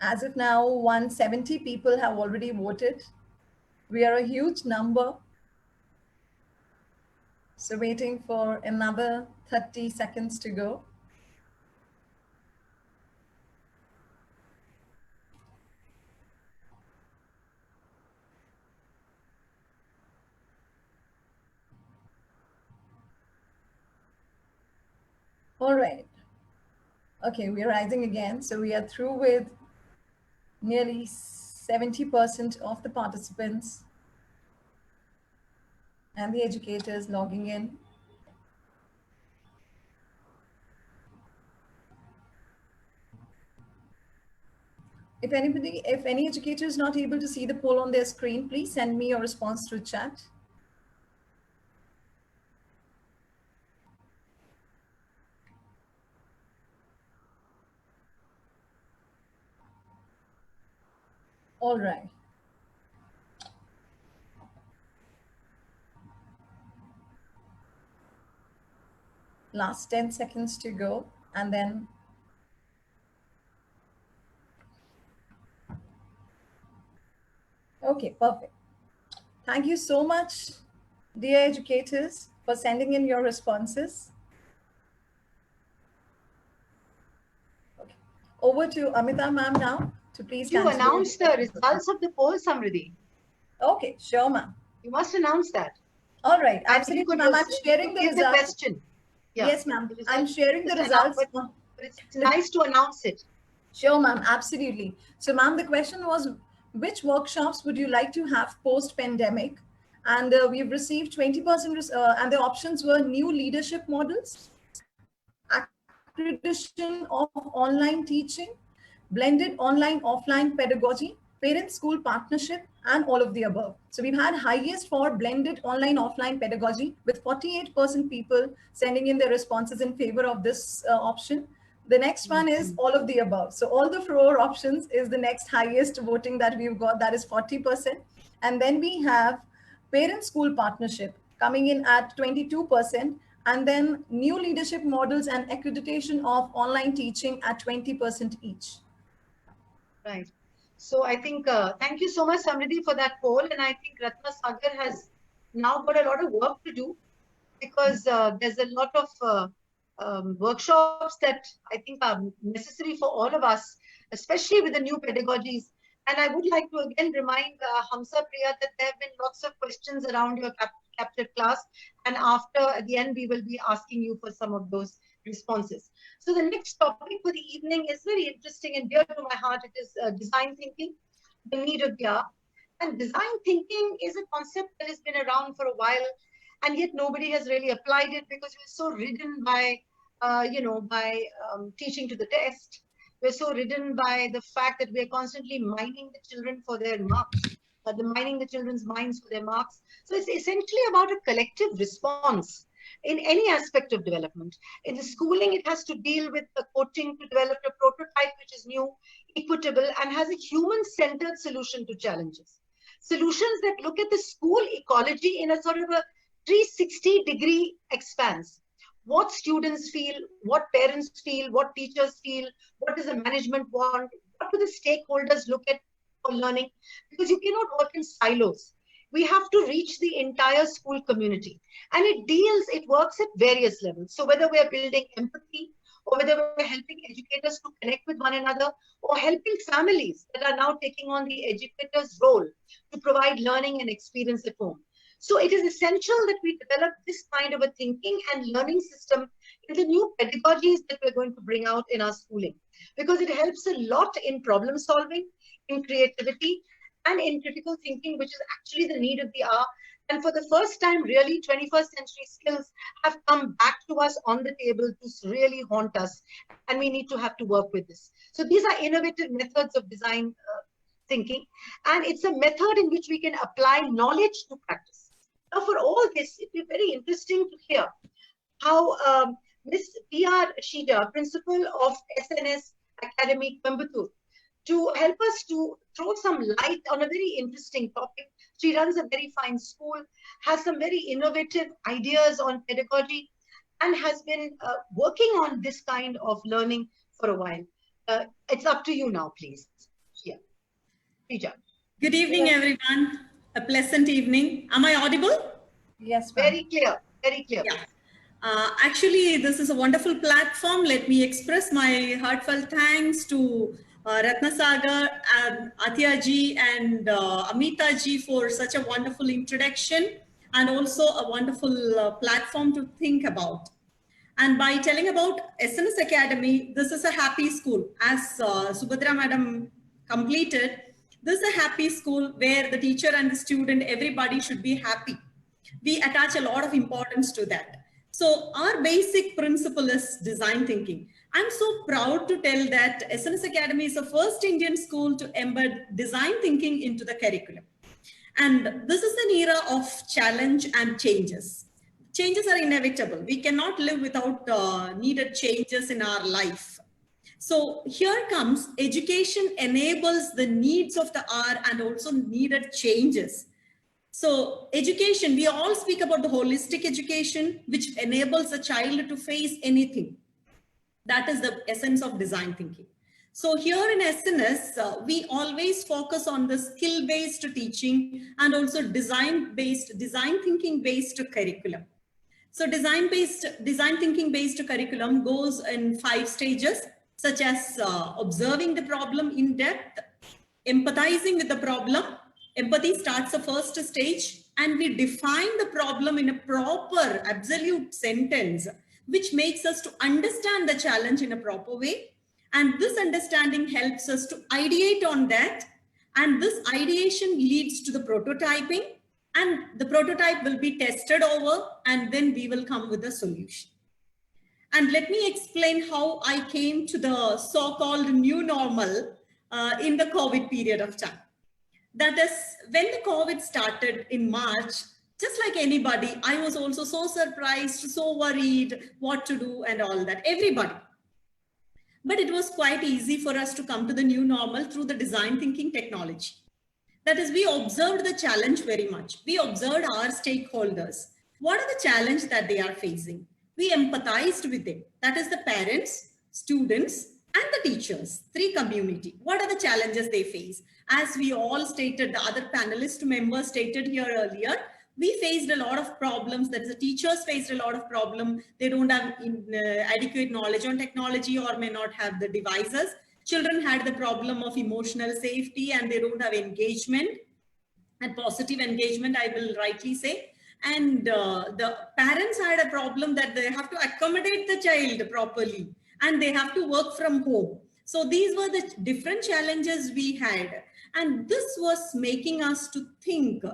As of now, 170 people have already voted. We are a huge number. So waiting for another 30 seconds to go. All right. Okay, we are rising again. So we are through with nearly 70% of the participants and the educators logging in. If any educator is not able to see the poll on their screen, please send me your response through chat. All right. Last 10 seconds to go, and then okay, perfect. Thank you so much, dear educators, for sending in your responses. Okay. Over to Ameeta ma'am now to please
You
continue.
announce the results of the poll, Samriddhi.
Okay, sure, ma'am.
You must announce that.
All right,
And you
absolutely,
could
ma'am. I'm
you
sharing
could
the
give the
results.
question. Yeah.
Yes, ma'am.
The
I'm
result-
sharing the
just announce,
results.
but it's nice to announce it.
Sure, ma'am. Absolutely. So, ma'am, the question was, which workshops would you like to have post-pandemic? And we've received 20%, and the options were new leadership models, accreditation of online teaching, blended online-offline pedagogy, parent-school partnership, and all of the above. So we've had highest for blended online-offline pedagogy with 48% people sending in their responses in favor of this option. The next one is all of the above. So all the four options is the next highest voting that we've got, that is 40%. And then we have parent-school partnership coming in at 22%, and then new leadership models and accreditation of online teaching at 20% each.
Right. So I think, thank you so much, Samriddhi, for that poll. And I think Ratna Sagar has now got a lot of work to do because there's a lot of workshops that I think are necessary for all of us, especially with the new pedagogies. And I would like to again remind Hamsa Priya that there have been lots of questions around your captured class. And after, at the end, we will be asking you for some of those responses. So the next topic for the evening is very interesting and dear to my heart. It is design thinking, the need of the hour. And design thinking is a concept that has been around for a while, and yet nobody has really applied it because we're so ridden by, teaching to the test. We're so ridden by the fact that we're constantly mining the children for their marks, mining the children's minds for their marks. So it's essentially about a collective response in any aspect of development. In the schooling, it has to deal with the coaching to develop a prototype which is new, equitable, and has a human-centered solution to challenges. Solutions that look at the school ecology in a sort of a 360-degree expanse. What students feel, what parents feel, what teachers feel, what does the management want, what do the stakeholders look at for learning? Because you cannot work in silos. We have to reach the entire school community. And it works at various levels. So whether we're building empathy, or whether we're helping educators to connect with one another, or helping families that are now taking on the educator's role to provide learning and experience at home. So it is essential that we develop this kind of a thinking and learning system in the new pedagogies that we're going to bring out in our schooling, because it helps a lot in problem solving, in creativity, and in critical thinking, which is actually the need of the hour. And for the first time, really, 21st century skills have come back to us on the table to really haunt us. And we need to have to work with this. So these are innovative methods of design thinking. And it's a method in which we can apply knowledge to practice. Now, for all this, it would be very interesting to hear how Ms. P.R. Shija, principal of SNS Academy, Coimbatore, to help us to throw some light on a very interesting topic. She runs a very fine school, has some very innovative ideas on pedagogy, and has been working on this kind of learning for a while. It's up to you now, please. Yeah. Rija.
Good evening, everyone. A pleasant evening. Am I audible?
Yes,
very clear, very clear.
Yeah. Actually, this is a wonderful platform. Let me express my heartfelt thanks to Ratna Sagar and Athiya ji and Ameeta ji for such a wonderful introduction and also a wonderful platform to think about. And by telling about SNS Academy, this is a happy school. As Subhadra Madam completed, this is a happy school where the teacher and the student, everybody should be happy. We attach a lot of importance to that. So our basic principle is design thinking. I'm so proud to tell that SNS Academy is the first Indian school to embed design thinking into the curriculum. And this is an era of challenge and changes. Changes are inevitable. We cannot live without needed changes in our life. So here comes education enables the needs of the hour and also needed changes. So education, we all speak about the holistic education, which enables a child to face anything. That is the essence of design thinking. So here in SNS, we always focus on the skill-based teaching and also design thinking-based curriculum. So design thinking-based curriculum goes in 5 stages, such as observing the problem in depth, empathizing with the problem. Empathy starts the first stage, and we define the problem in a proper, absolute sentence, which makes us to understand the challenge in a proper way. And this understanding helps us to ideate on that. And this ideation leads to the prototyping, and the prototype will be tested over, and then we will come with a solution. And let me explain how I came to the so-called new normal in the COVID period of time. That is, when the COVID started in March, just like anybody, I was also so surprised, so worried what to do and all that, everybody. But it was quite easy for us to come to the new normal through the design thinking technology. That is, we observed the challenge very much. We observed our stakeholders. What are the challenges that they are facing? We empathized with them. That is the parents, students, and the teachers, 3 community. What are the challenges they face? As we all stated, the other panelist members stated here earlier, we faced a lot of problems. That is, the teachers faced a lot of problems. They don't have adequate knowledge on technology or may not have the devices. Children had the problem of emotional safety and they don't have engagement and positive engagement, I will rightly say. And the parents had a problem that they have to accommodate the child properly and they have to work from home. So these were the different challenges we had. And this was making us to think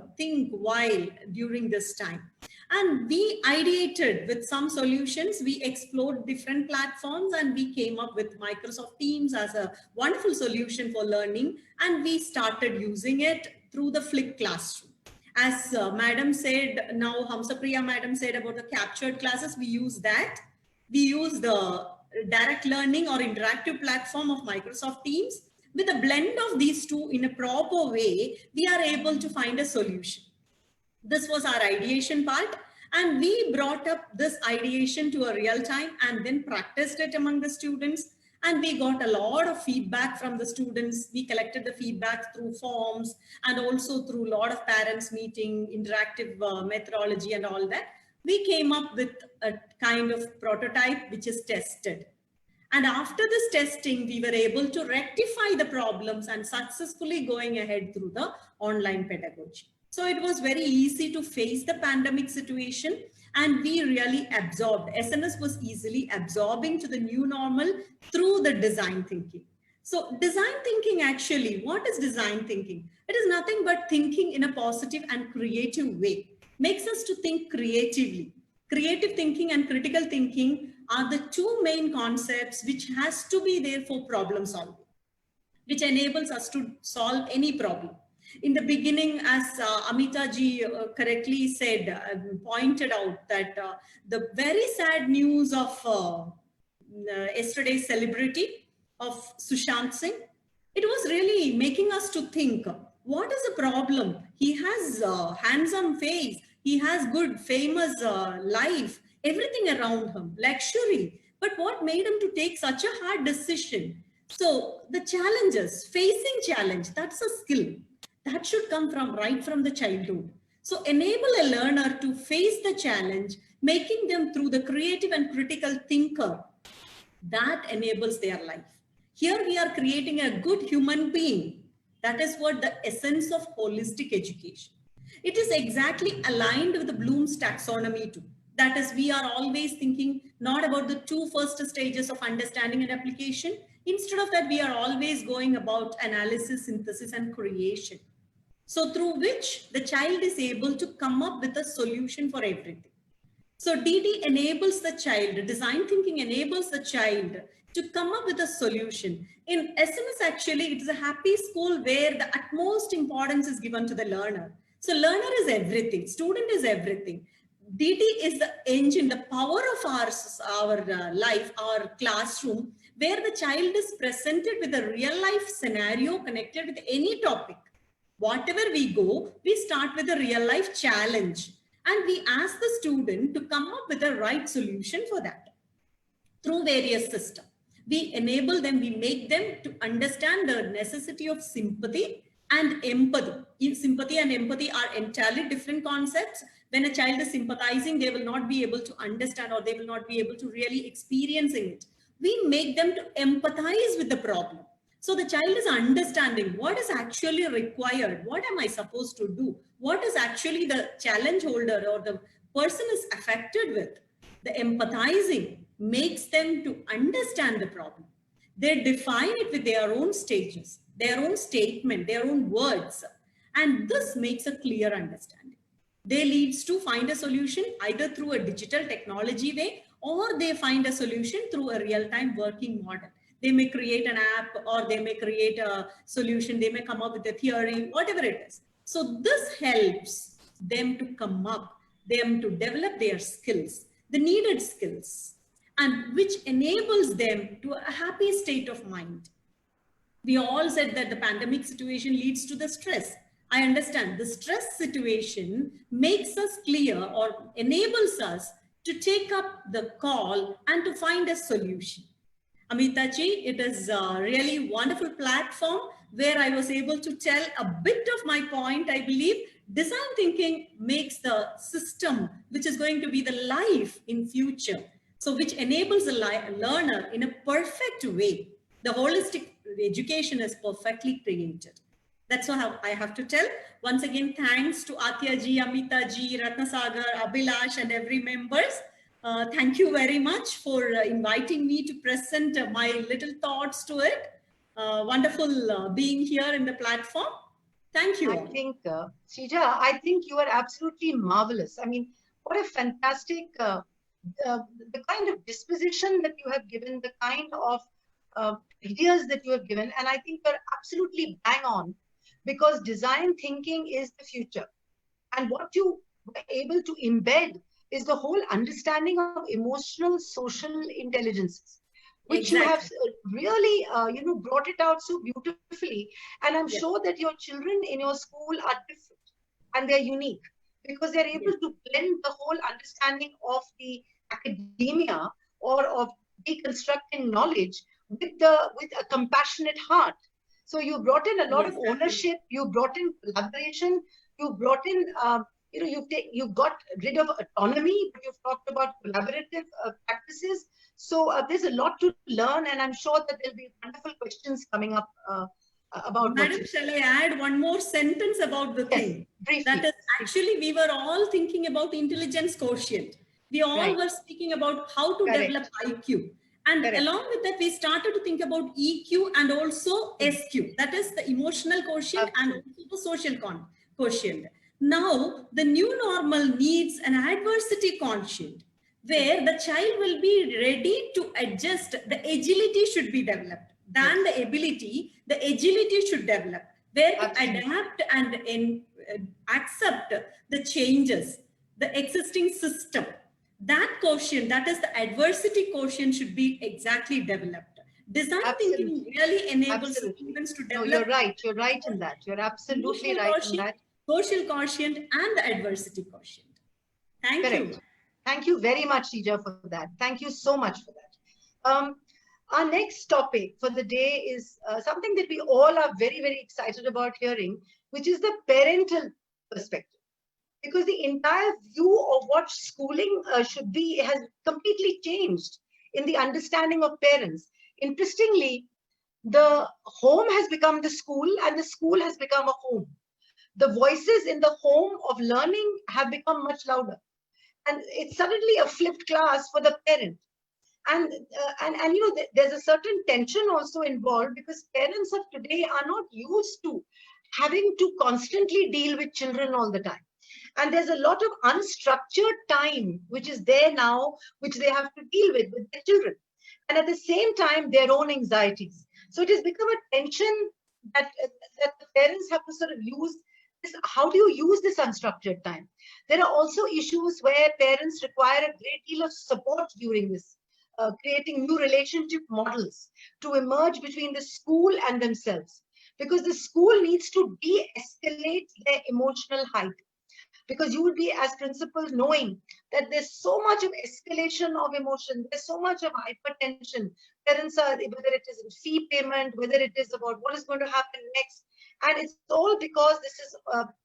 while during this time. And we ideated with some solutions. We explored different platforms and we came up with Microsoft Teams as a wonderful solution for learning. And we started using it through the flipped classroom. As Madam said, now Hamsapriya Madam said about the captured classes, we use that. We use the direct learning or interactive platform of Microsoft Teams. With a blend of these two in a proper way, we are able to find a solution. This was our ideation part, and we brought up this ideation to a real time and then practiced it among the students. And we got a lot of feedback from the students. We collected the feedback through forms and also through a lot of parents meeting, interactive methodology and all that. We came up with a kind of prototype which is tested. And after this testing, we were able to rectify the problems and successfully going ahead through the online pedagogy. So it was very easy to face the pandemic situation and we really absorbed. SNS was easily absorbing to the new normal through the design thinking. So design thinking actually, what is design thinking? It is nothing but thinking in a positive and creative way. Makes us to think creatively. Creative thinking and critical thinking are the 2 main concepts which has to be there for problem solving, which enables us to solve any problem. In the beginning, as Ameeta ji correctly said, pointed out that the very sad news of yesterday's celebrity of Sushant Singh, it was really making us to think, what is the problem? He has a handsome face, he has good, famous life, everything around him, luxury. But what made him to take such a hard decision? So the challenges, facing challenge, that's a skill that should come from right from the childhood. So enable a learner to face the challenge, making them through the creative and critical thinker, that enables their life. Here we are creating a good human being. That is what the essence of holistic education. It is exactly aligned with the Bloom's taxonomy too. That is, we are always thinking not about the two first stages of understanding and application. Instead of that, we are always going about analysis, synthesis, and creation. So through which the child is able to come up with a solution for everything. So DD enables the child, design thinking enables the child to come up with a solution. In SMS, actually, it is a happy school where the utmost importance is given to the learner. So learner is everything, student is everything. DD is the engine, the power of our life, our classroom, where the child is presented with a real life scenario connected with any topic. Whatever we go, we start with a real life challenge. And we ask the student to come up with the right solution for that through various systems. We enable them, we make them to understand the necessity of sympathy and empathy. Sympathy and empathy are entirely different concepts. When a child is sympathizing, they will not be able to understand, or they will not be able to really experiencing it. We make them to empathize with the problem. So the child is understanding what is actually required. What am I supposed to do? What is actually the challenge holder or the person is affected with? The empathizing makes them to understand the problem. They define it with their own stages, their own statement, their own words. And this makes a clear understanding. They leads to find a solution either through a digital technology way, or they find a solution through a real-time working model. They may create an app, or they may create a solution. They may come up with a theory, whatever it is. So this helps them to come up, them to develop their skills, the needed skills, and which enables them to a happy state of mind. We all said that the pandemic situation leads to the stress. I understand the stress situation makes us clear or enables us to take up the call and to find a solution. Ameeta ji, it is a really wonderful platform where I was able to tell a bit of my point. I believe design thinking makes the system which is going to be the life in future. So which enables a learner in a perfect way. The holistic education is perfectly created. That's what I have to tell. Once again, thanks to Atya ji, Ameeta ji, Ratnasagar, Abhilash, and every members. Thank you very much for inviting me to present my little thoughts to it. Wonderful being here in the platform. Thank you.
I think, Srija, I think you are absolutely marvelous. I mean, what a fantastic, the kind of disposition that you have given, the kind of ideas that you have given, and I think you're absolutely bang on, because design thinking is the future. And what you were able to embed is the whole understanding of emotional, social intelligences, which you have really, brought it out so beautifully. And I'm sure that your children in your school are different and they're unique, because they're able to blend the whole understanding of the academia or of deconstructing knowledge with a compassionate heart. So you brought in a lot of ownership, you brought in collaboration, you brought in, you got rid of autonomy, but you've talked about collaborative practices. So there's a lot to learn, and I'm sure that there'll be wonderful questions coming up about.
Madam, shall I add one more sentence about the thing?
Briefly.
That is, actually, we were all thinking about intelligence quotient. We all were speaking about how to develop IQ. And along with that, we started to think about EQ and also SQ. That is the emotional quotient and also the social quotient. Now, the new normal needs an adversity quotient, where the child will be ready to adjust. The agility should be developed. Than the ability, the agility should develop, where to adapt and accept the changes, the existing system. That quotient, that is the adversity quotient, should be exactly developed. Design thinking really enables students to develop.
No, you're right. You're right in that. You're absolutely right in that.
Social quotient and the adversity quotient. Thank you.
Thank you very much, Srija, for that. Thank you so much for that. Our next topic for the day is something that we all are very, very excited about hearing, which is the parental perspective. Because the entire view of what schooling should be has completely changed in the understanding of parents. Interestingly, the home has become the school and the school has become a home. The voices in the home of learning have become much louder. and it's suddenly a flipped class for the parent. And there's a certain tension also involved, because parents of today are not used to having to constantly deal with children all the time. And there's a lot of unstructured time which is there now, which they have to deal with their children, and at the same time their own anxieties. So it has become a tension that the parents have to sort of use this. How do you use this unstructured time? There are also issues where parents require a great deal of support during this, creating new relationship models to emerge between the school and themselves, because the school needs to de-escalate their emotional height. Because you would be, as principals, knowing that there's so much of escalation of emotion, there's so much of hypertension. Parents are, whether it is in fee payment, whether it is about what is going to happen next, and it's all because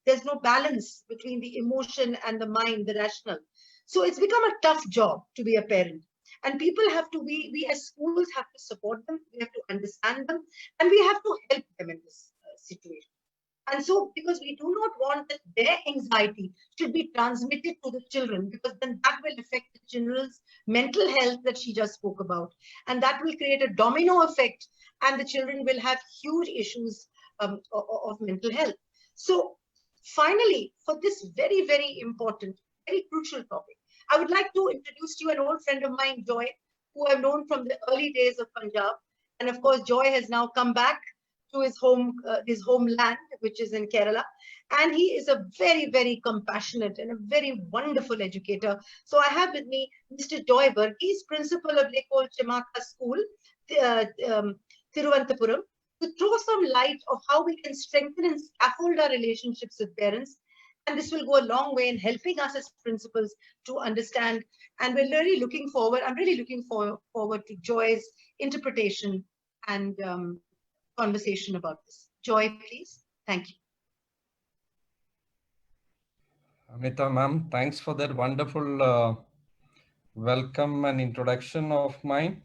there's no balance between the emotion and the mind, the rational. So it's become a tough job to be a parent. And people have to, we as schools have to support them, we have to understand them, and we have to help them in this situation. And so, because we do not want that their anxiety should be transmitted to the children, because then that will affect the children's mental health that she just spoke about. And that will create a domino effect, and the children will have huge issues of mental health. So finally, for this very, very important, very crucial topic, I would like to introduce to you an old friend of mine, Joy, who I've known from the early days of Punjab. And of course, Joy has now come back to his homeland, which is in Kerala. And he is a very, very compassionate and a very wonderful educator. So I have with me Mr. Joy Verghese, principal of Lekol Chemaka School, Thiruvananthapuram, to throw some light of how we can strengthen and scaffold our relationships with parents. And this will go a long way in helping us as principals to understand. And we're really looking forward, I'm really looking forward to Joy's interpretation and conversation about this. Joy, please. Thank you.
Ameeta ma'am, thanks for that wonderful welcome and introduction of mine.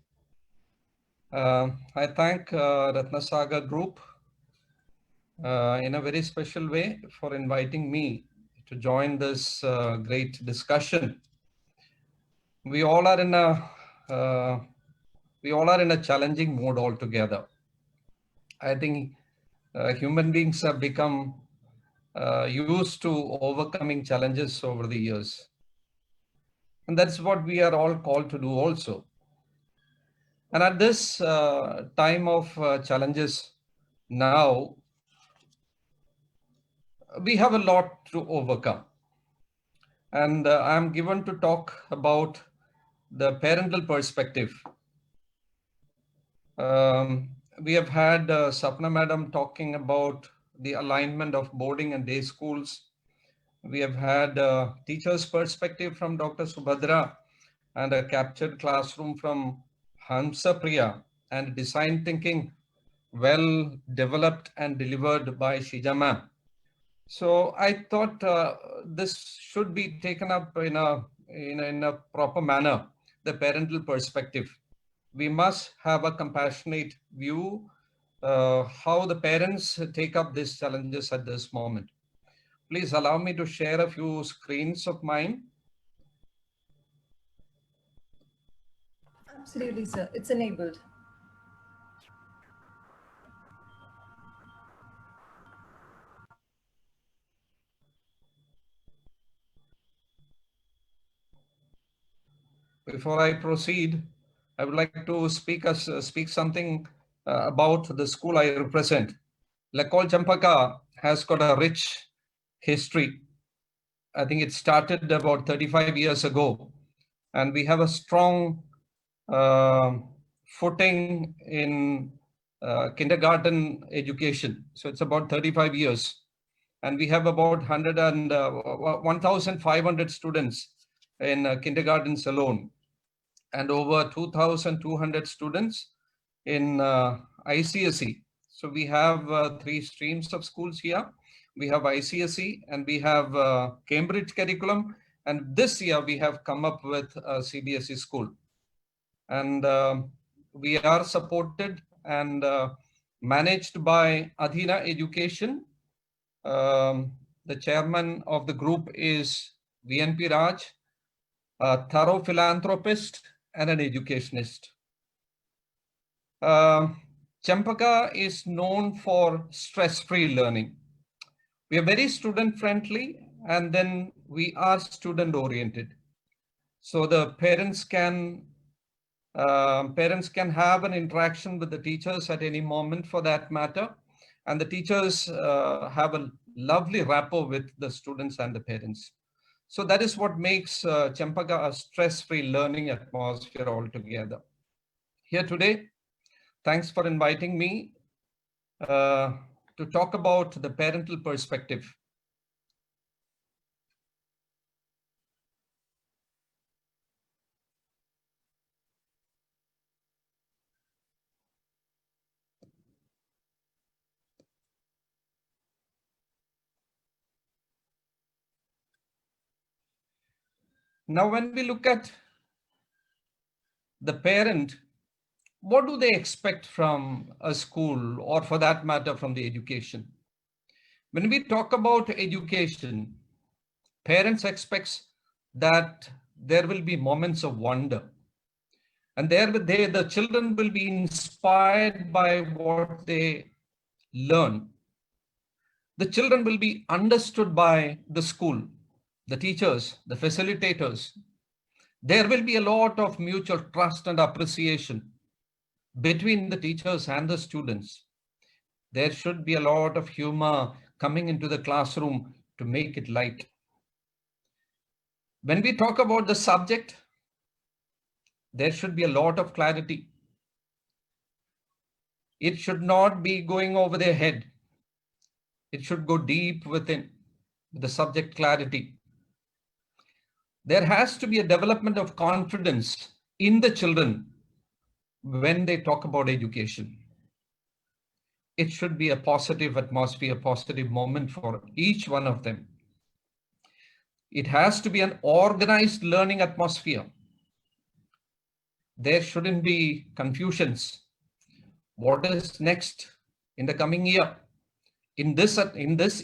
I thank Ratnasagar Group in a very special way for inviting me to join this great discussion. We all are in a challenging mode altogether. I think human beings have become used to overcoming challenges over the years. And that's what we are all called to do also. And at this time of challenges now, we have a lot to overcome. And I'm given to talk about the parental perspective. We have had Sapna Madam talking about the alignment of boarding and day schools. We have had teacher's perspective from Dr. Subhadra, and a captured classroom from Hamsa Priya, and design thinking well developed and delivered by Shija ma'am. So I thought this should be taken up in a proper manner, the parental perspective. We must have a compassionate view how the parents take up these challenges at this moment. Please allow me to share a few screens of mine.
Absolutely, sir. It's enabled.
Before I proceed, I would like to speak something about the school I represent. Lekol Champaka has got a rich history. I think it started about 35 years ago, and we have a strong footing in kindergarten education. So it's about 35 years. And we have about 1,500 students in kindergartens alone, and over 2,200 students in ICSE. So we have 3 streams of schools here. We have ICSE, and we have Cambridge curriculum. And this year we have come up with a CBSE school. And we are supported and managed by Adhina Education. The chairman of the group is VNP Raj, a thorough philanthropist, and an educationist. Champaka is known for stress-free learning. We are very student-friendly, and then we are student-oriented. So the parents can have an interaction with the teachers at any moment for that matter. And the teachers have a lovely rapport with the students and the parents. So that is what makes Champaka a stress-free learning atmosphere altogether. Here today, thanks for inviting me to talk about the parental perspective. Now, when we look at the parent, what do they expect from a school, or for that matter, from the education? When we talk about education, parents expect that there will be moments of wonder. And the children will be inspired by what they learn. The children will be understood by the school, the teachers, the facilitators. There will be a lot of mutual trust and appreciation between the teachers and the students. There should be a lot of humor coming into the classroom to make it light. When we talk about the subject, there should be a lot of clarity. It should not be going over their head. It should go deep within the subject clarity. There has to be a development of confidence in the children when they talk about education. It should be a positive atmosphere, a positive moment for each one of them. It has to be an organized learning atmosphere. There shouldn't be confusions. What is next in the coming year? In this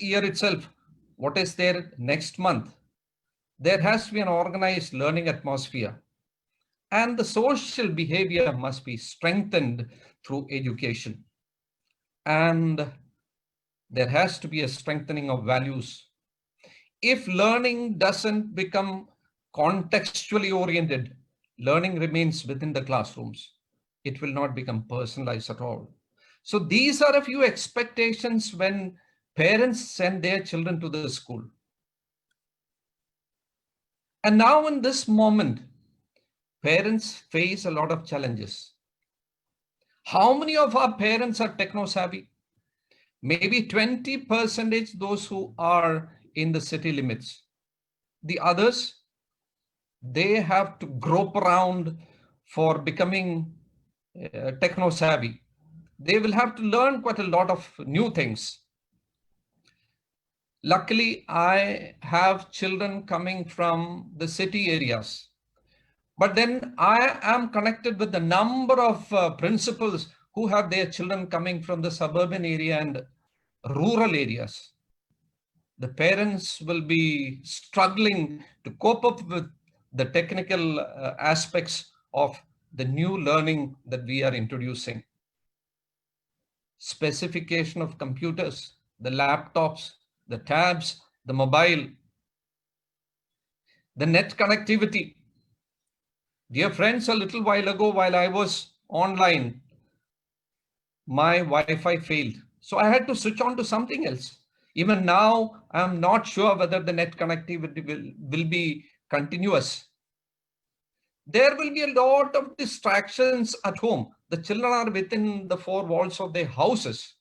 year itself, what is there next month? There has to be an organized learning atmosphere. And the social behavior must be strengthened through education. And there has to be a strengthening of values. If learning doesn't become contextually oriented, learning remains within the classrooms. It will not become personalized at all. So these are a few expectations when parents send their children to the school. And now in this moment, parents face a lot of challenges. How many of our parents are techno savvy? Maybe 20% those who are in the city limits. The others, they have to grope around for becoming techno savvy. They will have to learn quite a lot of new things. Luckily, I have children coming from the city areas. But then I am connected with a number of principals who have their children coming from the suburban area and rural areas. The parents will be struggling to cope up with the technical aspects of the new learning that we are introducing. Specification of computers, the laptops, the tabs, the mobile, the net connectivity. Dear friends, a little while ago, while I was online, my Wi-Fi failed. So I had to switch on to something else. Even now, I'm not sure whether the net connectivity will be continuous. There will be a lot of distractions at home. The children are within the four walls of their houses.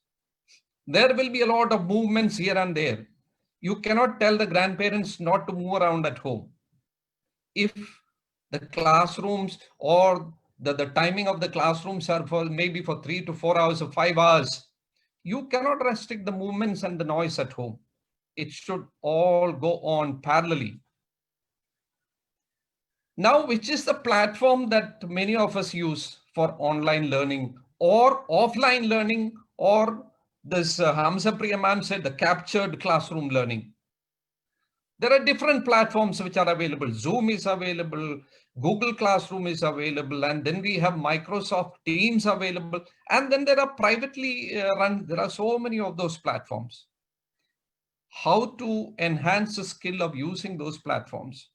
There will be a lot of movements here and there. You cannot tell the grandparents not to move around at home. If the classrooms or the timing of the classrooms are for maybe for 3 to 4 hours or 5 hours, you cannot restrict the movements and the noise at home. It should all go on parallelly. Now, which is the platform that many of us use for online learning or offline learning, or this Hamza Priya ma'am said the captured classroom learning? There are different platforms which are available. Zoom is available, Google Classroom is available, and then we have Microsoft Teams available. And then there are privately run, there are so many of those platforms. How to enhance the skill of using those platforms?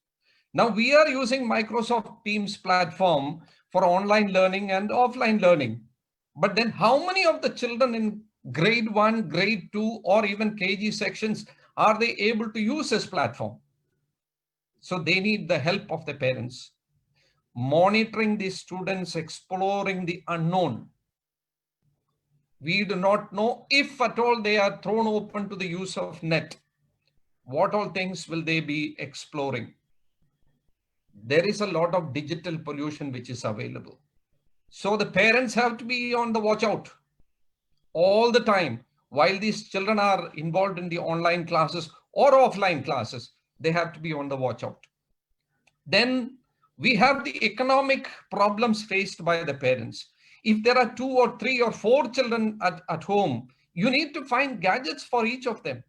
Now we are using Microsoft Teams platform for online learning and offline learning. But then how many of the children in grade 1, grade 2, or even KG sections are they able to use this platform? So they need the help of the parents. Monitoring the students, exploring the unknown. We do not know if at all they are thrown open to the use of net. What all things will they be exploring? There is a lot of digital pollution which is available. So the parents have to be on the watch out all the time. While these children are involved in the online classes or offline classes, they have to be on the watch out. Then we have the economic problems faced by the parents. If there are 2 or 3 or 4 children at home, you need to find gadgets for each of them.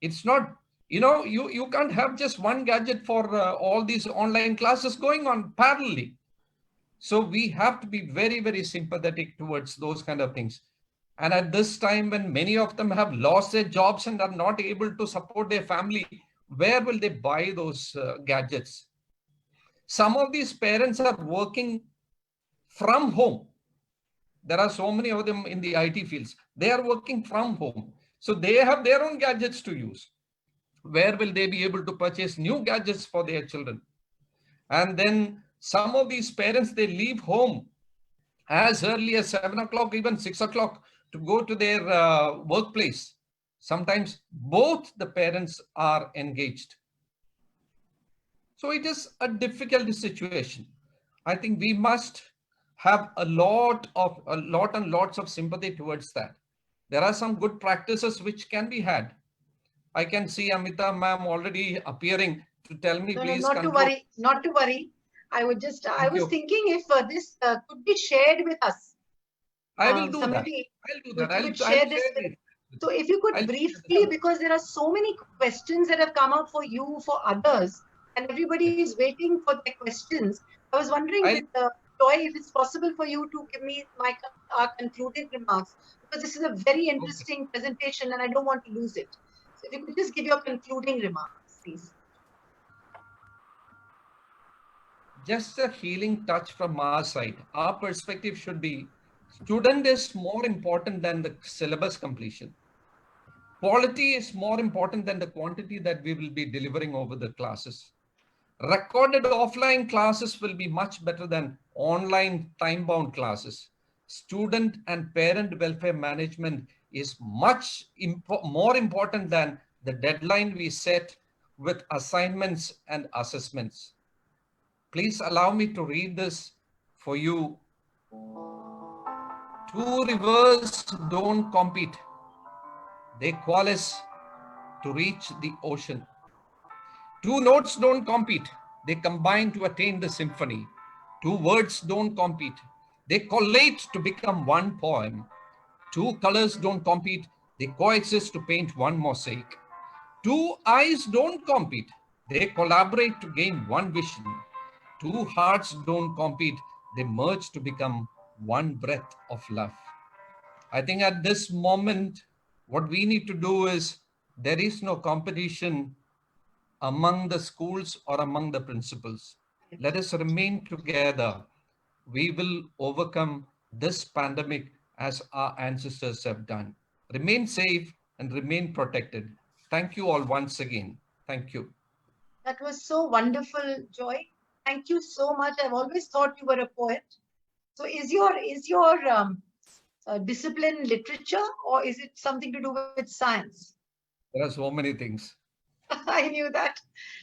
It's not, you can't have just one gadget for all these online classes going on parallelly. So we have to be very, very sympathetic towards those kind of things. And at this time, when many of them have lost their jobs and are not able to support their family, where will they buy those gadgets? Some of these parents are working from home. There are so many of them in the IT fields. They are working from home. So they have their own gadgets to use. Where will they be able to purchase new gadgets for their children? And then some of these parents, they leave home as early as 7 o'clock, even 6 o'clock to go to their workplace. Sometimes both the parents are engaged. So it is a difficult situation. I think we must have a lot and lots of sympathy towards that. There are some good practices which can be had. I can see Ameeta ma'am already appearing to tell me, please.
Not to worry, not to worry. I was thinking if this could be shared with us.
I will do that. I'll do that.
I'll share this. So if you could briefly, because there are so many questions that have come up for you, for others, and everybody is waiting for their questions. I was wondering with Toy, if it's possible for you to give me our concluding remarks, because this is a very interesting presentation and I don't want to lose it. So if you could just give your concluding remarks, please.
Just a healing touch from our side. Our perspective should be, student is more important than the syllabus completion. Quality is more important than the quantity that we will be delivering over the classes. Recorded offline classes will be much better than online time-bound classes. Student and parent welfare management is much more important than the deadline we set with assignments and assessments. Please allow me to read this for you. 2 rivers don't compete. They coalesce to reach the ocean. 2 notes don't compete. They combine to attain the symphony. 2 words don't compete. They collate to become one poem. 2 colors don't compete. They coexist to paint one mosaic. 2 eyes don't compete. They collaborate to gain one vision. 2 hearts don't compete. They merge to become one breath of love. I think at this moment, what we need to do is, there is no competition among the schools or among the principals. Let us remain together. We will overcome this pandemic as our ancestors have done. Remain safe and remain protected. Thank you all once again. Thank you.
That was so wonderful, Joy. Thank you so much. I've always thought you were a poet. So is your discipline literature, or is it something to do with science?
There are so many things.
I knew that.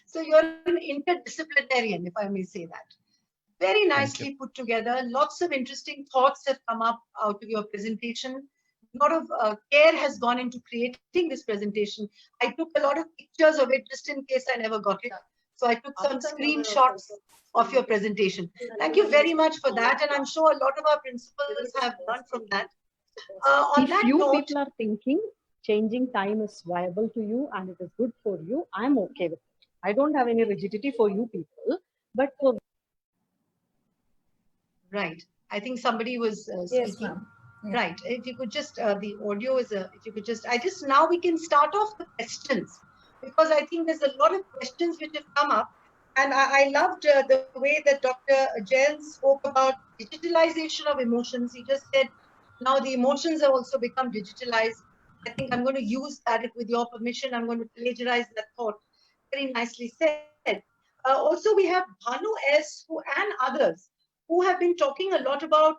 So you're an interdisciplinarian, if I may say that. Very nicely put together. Lots of interesting thoughts have come up out of your presentation. A lot of care has gone into creating this presentation. I took a lot of pictures of it just in case I never got it. So I took some screenshots of your presentation. Thank you very much for that. And I'm sure a lot of our principals have learned from that. On that note,
people are thinking changing time is viable to you and it is good for you, I'm okay with it. I don't have any rigidity for you people, but for
Right. I think somebody was
Yes,
speaking.
ma'am. Yeah.
Right. If you could just, the audio is, if you could just, now we can start off the questions, because I think there's a lot of questions which have come up. And I loved the way that Dr. Jain spoke about digitalization of emotions. He just said, now the emotions have also become digitalized. I think I'm going to use that, if with your permission, I'm going to plagiarize that thought. Very nicely said. Also, we have Bhanu S. and others who have been talking a lot about,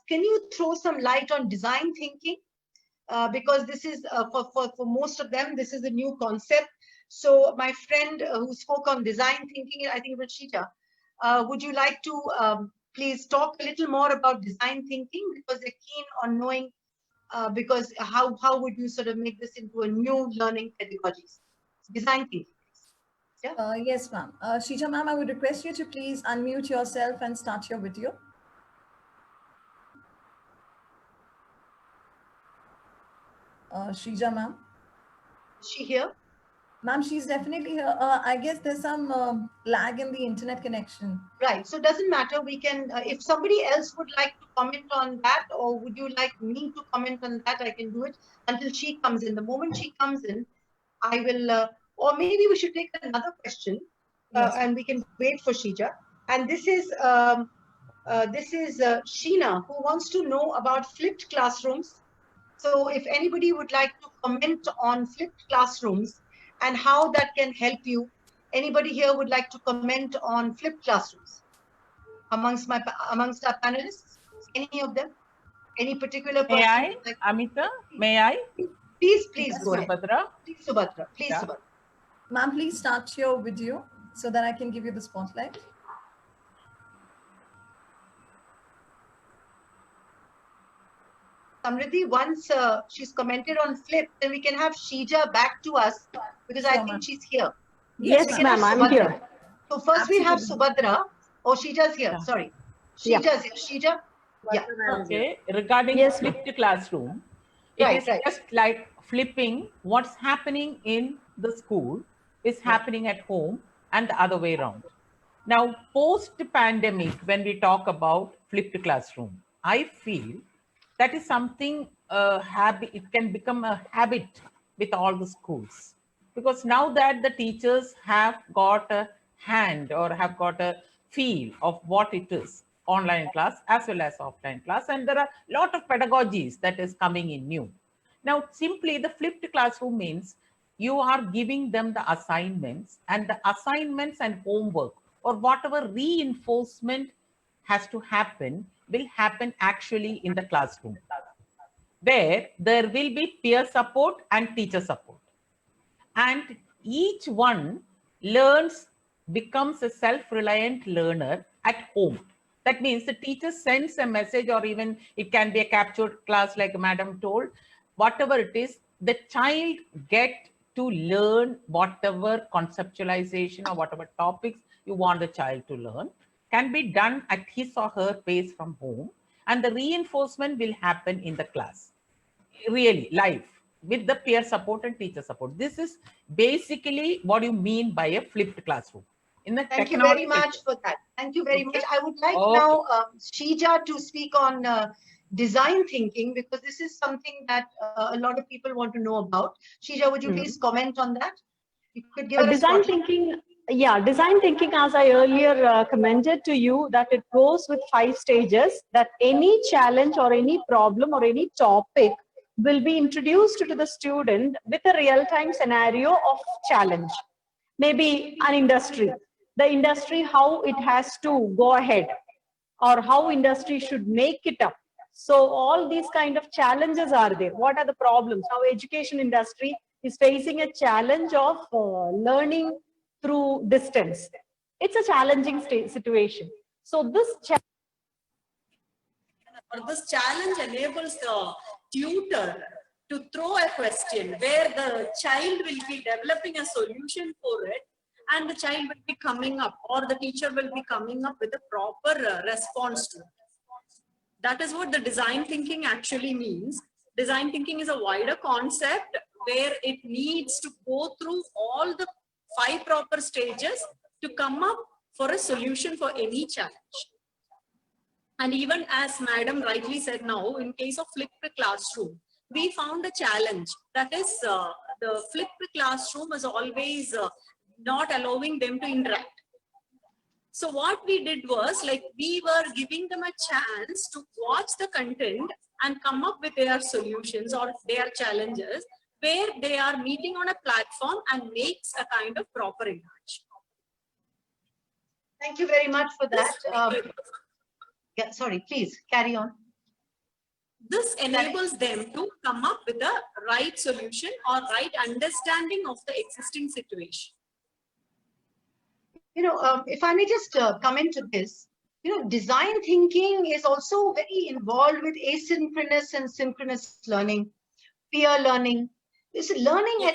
can you throw some light on design thinking? Because this is, for most of them, this is a new concept. So my friend who spoke on design thinking, I think Rashida, would you like to please talk a little more about design thinking? Because they're keen on knowing, because how would you sort of make this into a new learning pedagogies? Design thinking. Yeah.
Yes, ma'am. Shija ma'am, I would request you to please unmute yourself and start your video. Shija ma'am.
Is she here?
Ma'am, she's definitely here. I guess there's some lag in the internet connection.
Right. So it doesn't matter. We can, if somebody else would like to comment on that, or would you like me to comment on that, I can do it until she comes in. The moment she comes in, I will, or maybe we should take another question,
Yes.
and we can wait for Shija. And this is Sheena, who wants to know about flipped classrooms. So if anybody would like to comment on flipped classrooms and how that can help you, anybody here would like to comment on flipped classrooms amongst our panelists? Any of them? Any particular person?
May I, Ameeta? May I?
Please
Yes,
go ahead.
Subhadra?
Please, Subhadra. Please,
Yeah.
Subhadra.
Ma'am, please start your video so that I can give you the spotlight.
Samriddhi, once she's commented on flip, then we can have Shija back to us, because I think she's here.
yes,
We can
ma'am,
have
I'm
Subhadra.
here.
So first we have
Absolutely.
Subhadra. Oh, Shija's here.
Yeah.
Sorry.
Yeah.
Shija's here. Shija? Yeah.
Okay, regarding
Yes, ma'am.
flipped classroom, it
Right,
is
right.
just like flipping what's happening in the school is happening at home and the other way around. Now, post-pandemic, when we talk about flipped classroom, I feel that is something, habit. It can become a habit with all the schools, because now that the teachers have got a hand or have got a feel of what it is, online class as well as offline class, and there are a lot of pedagogies that is coming in new. Now, simply the flipped classroom means you are giving them the assignments, and the assignments and homework or whatever reinforcement has to happen will happen actually in the classroom, where there will be peer support and teacher support. And each one learns, becomes a self-reliant learner at home. That means the teacher sends a message, or even it can be a captured class like Madam told, whatever it is, the child get to learn whatever conceptualization or whatever topics you want the child to learn can be done at his or her pace from home, and the reinforcement will happen in the class, really live, with the peer support and teacher support. This is basically what you mean by a flipped classroom. In the
Thank you very much for that. Thank you very much. I would like now Shija to speak on design thinking, because this is something that a lot of people want to know about. Shija, would you please comment on that? You could give us
Design thinking, yeah, design thinking, as I earlier commented to you, that it goes with 5 stages, that any challenge or any problem or any topic will be introduced to the student with a real-time scenario of challenge. Maybe an industry, the industry, how it has to go ahead, or how industry should make it up. So all these kind of challenges are there. What are the problems? How education industry is facing a challenge of learning through distance. It's a challenging situation. So this challenge enables the tutor to throw a question where the child will be developing a solution for it, and the child will be coming up, or the teacher will be coming up with a proper response to it. That is what the design thinking actually means. Design thinking is a wider concept where it needs to go through all the
5 proper stages to come up for a solution for any challenge. And even as Madam rightly said now, in case of flipped classroom, we found a challenge. That is, the flipped classroom is always not allowing them to interact. So what we did was, like, we were giving them a chance to watch the content and come up with their solutions or their challenges, where they are meeting on a platform and makes a kind of proper interaction.
Thank you very much for that. Yeah, sorry, please carry on.
This enables them to come up with the right solution or right understanding of the existing situation.
You know, if I may just come into this, you know, design thinking is also very involved with asynchronous and synchronous learning, peer learning. It's learning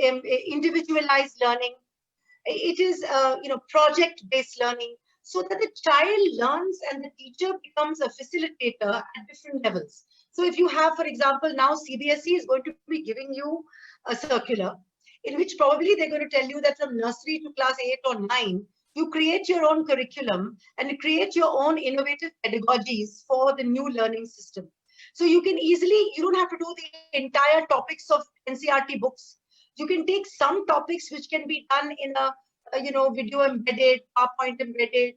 and individualized learning. It is, you know, project-based learning, so that the child learns and the teacher becomes a facilitator at different levels. So if you have, for example, now CBSE is going to be giving you a circular in which probably they're going to tell you that from nursery to class 8 or 9, you create your own curriculum and you create your own innovative pedagogies for the new learning system. So you can easily, you don't have to do the entire topics of NCERT books. You can take some topics which can be done in a you know, video embedded, PowerPoint embedded,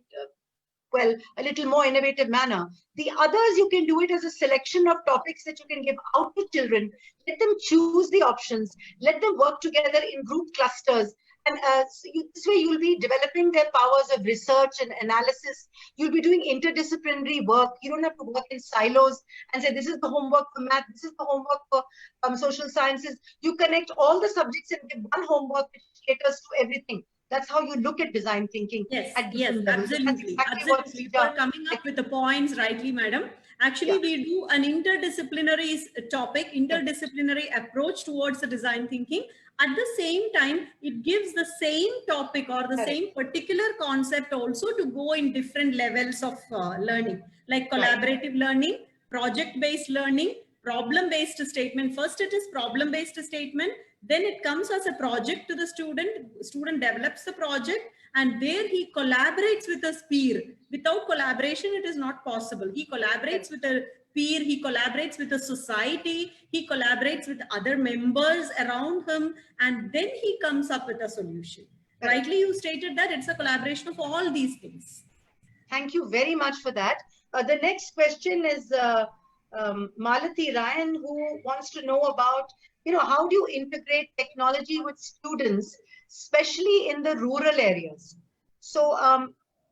well, a little more innovative manner. The others, you can do it as a selection of topics that you can give out to children. Let them choose the options. Let them work together in group clusters. And this way, you'll be developing their powers of research and analysis. You'll be doing interdisciplinary work. You don't have to work in silos and say, this is the homework for math, this is the homework for social sciences. You connect all the subjects and give one homework which caters to everything. That's how you look at design thinking.
Yes,
at
yes,
levels.
absolutely. Absolutely. You are coming up with the points rightly, madam. Actually, we do an interdisciplinary topic, interdisciplinary approach towards the design thinking. At the same time, it gives the same topic or the same particular concept also to go in different levels of learning, like collaborative learning, project-based learning, problem-based statement. First, it is problem-based statement. Then it comes as a project to the student develops the project, and there he collaborates with his peer. Without collaboration, it is not possible. He collaborates with a peer, he collaborates with the society, he collaborates with other members around him, and then he comes up with a solution. Rightly, you stated that it's a collaboration of all these things.
Thank you very much for that. The next question is Malati Ryan, who wants to know about, you know, how do you integrate technology with students, especially in the rural areas? So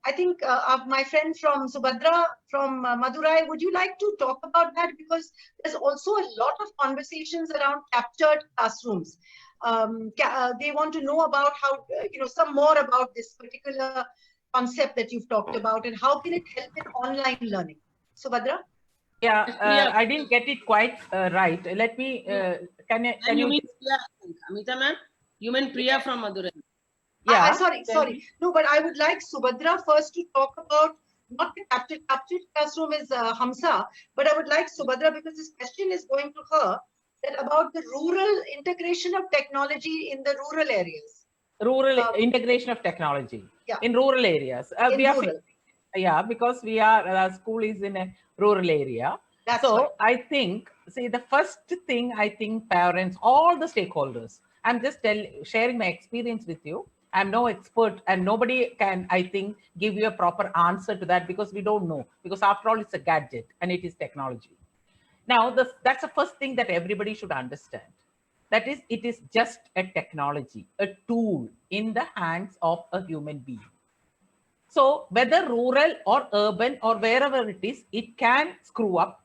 I think my friend from Subhadra from Madurai, would you like to talk about that? Because there's also a lot of conversations around captured classrooms. They want to know about how, you know, some more about this particular concept that you've talked about and how can it help in online learning. Subhadra?
Yeah, I didn't get it quite right. Let me, can you
mean Priya, Ameeta ma'am? You mean Priya from Madurai?
Yeah.
Sorry. No, but I would like Subhadra first to talk about, not the captured classroom is Hamsa, but I would like Subhadra, because this question is going to her, that about the rural integration of technology in the rural areas.
Rural integration of technology in rural areas. Because we are, school is in a rural area. I think, see, the first thing, I think parents, all the stakeholders, I'm just sharing my experience with you. I'm no expert and nobody can, I think, give you a proper answer to that, because we don't know, because after all, it's a gadget and it is technology. Now, that's the first thing that everybody should understand. That is, it is just a technology, a tool in the hands of a human being. So whether rural or urban or wherever it is, it can screw up,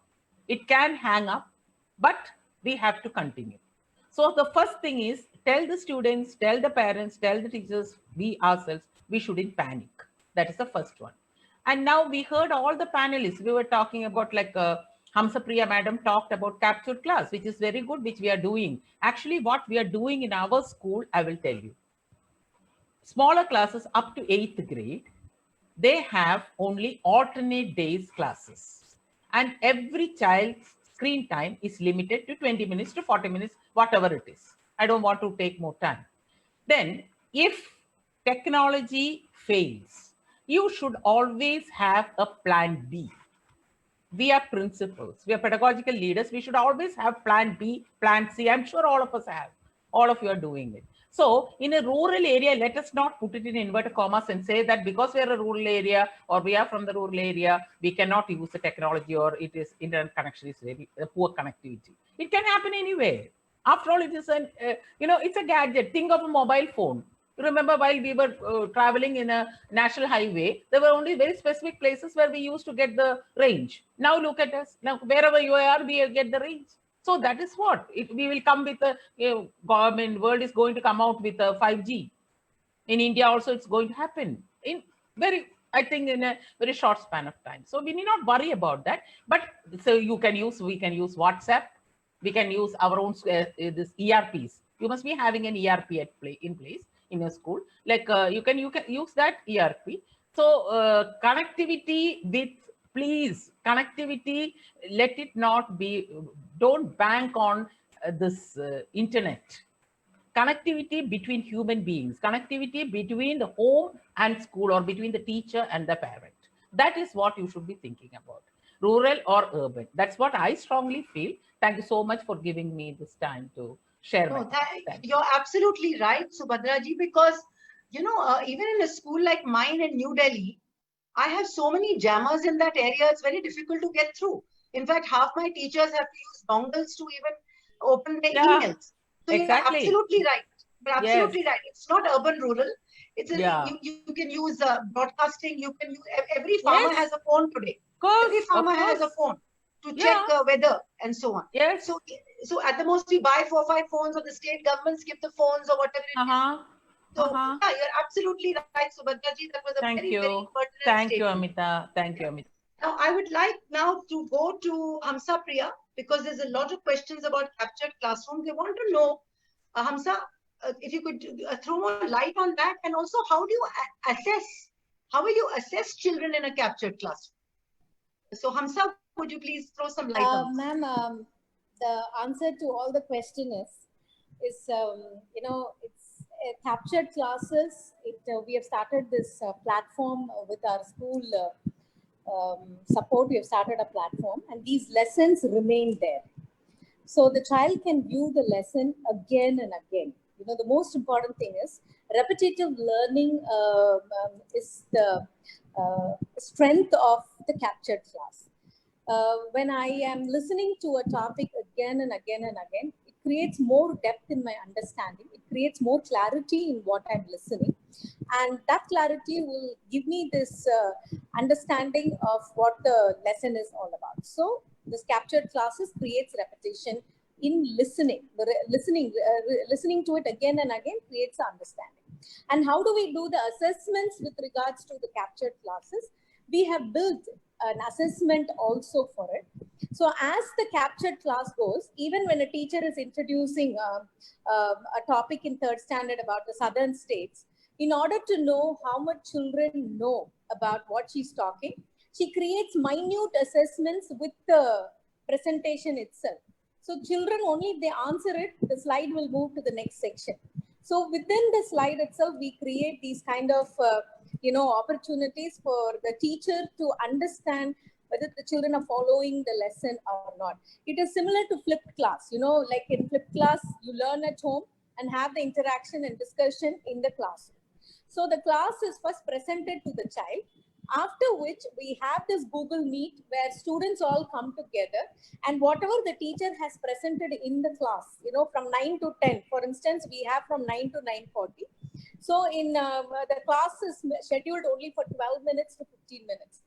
it can hang up, but we have to continue. So the first thing is, tell the students, tell the parents, tell the teachers, we ourselves, we shouldn't panic. That is the first one. And now we heard all the panelists, we were talking about, like Hamsa Priya madam talked about captured class, which is very good, which we are doing. Actually, what we are doing in our school, I will tell you. Smaller classes up to 8th grade, they have only alternate days classes. And every child's screen time is limited to 20 minutes to 40 minutes, whatever it is. I don't want to take more time. Then if technology fails, you should always have a plan B. We are principals, we are pedagogical leaders. We should always have plan B, plan C. I'm sure all of us have. All of you are doing it. So in a rural area, let us not put it in inverted commas and say that because we are a rural area or we are from the rural area, we cannot use the technology or it is internet connection is very poor connectivity. It can happen anywhere. After all, it is an, it's a gadget. Think of a mobile phone. You remember while we were traveling in a national highway, there were only very specific places where we used to get the range. Now look at us. Now wherever you are, we get the range. So that is what we will come with a government. World is going to come out with a 5G. In India also, it's going to happen in I think in a very short span of time. So we need not worry about that. But so we can use WhatsApp. We can use our own this ERPs. You must be having an ERP in place in your school. Like you can use that ERP. So connectivity with, please, connectivity, let it not be, don't bank on this internet. Connectivity between human beings, connectivity between the home and school, or between the teacher and the parent. That is what you should be thinking about, rural or urban. That's what I strongly feel. Thank you so much for giving me this time to share.
No, you're absolutely right, Subhadra ji, because, even in a school like mine in New Delhi, I have so many jammers in that area, it's very difficult to get through. In fact, half my teachers have to use dongles to even open their emails. So
exactly.
You're absolutely right. You're absolutely right. It's not urban rural. It's you can use broadcasting. You can use, every farmer has a phone today. Every farmer has a phone to check weather and so on.
Yes.
So at the most we buy 4 or 5 phones, or the state governments give the phones or whatever it is. So yeah, you're absolutely right, Subhadra ji. That was a very pertinent
Thank
statement.
you, Ameeta. Thank you, Ameeta.
Now I would like now to go to Hamsa Priya, because there's a lot of questions about captured classroom. They want to know, Hamsa, if you could throw more light on that, and also how do you how will you assess children in a captured classroom? So Hamsa, would you please throw some light on this?
Ma'am, the answer to all the question is it's captured classes. We have started this platform with our school support. We have started a platform, and these lessons remain there. So the child can view the lesson again and again. The most important thing is repetitive learning is the strength of the captured class. When I am listening to a topic again and again and again, it creates more depth in my understanding. It creates more clarity in what I'm listening. And that clarity will give me this understanding of what the lesson is all about. So this captured classes creates repetition in listening. Listening to it again and again creates understanding. And how do we do the assessments with regards to the captured classes? We have built an assessment also for it. So as the captured class goes, even when a teacher is introducing a topic in 3rd standard about the southern states, in order to know how much children know about what she's talking, she creates minute assessments with the presentation itself. So children, only if they answer it, the slide will move to the next section. So within the slide itself, we create these kind of opportunities for the teacher to understand whether the children are following the lesson or not. It is similar to flipped class. Like in flipped class, you learn at home and have the interaction and discussion in the classroom. So the class is first presented to the child, after which we have this Google Meet where students all come together, and whatever the teacher has presented in the class, from 9 to 10, for instance, we have from 9 to 9:40. So in the class is scheduled only for 12 minutes to 15 minutes.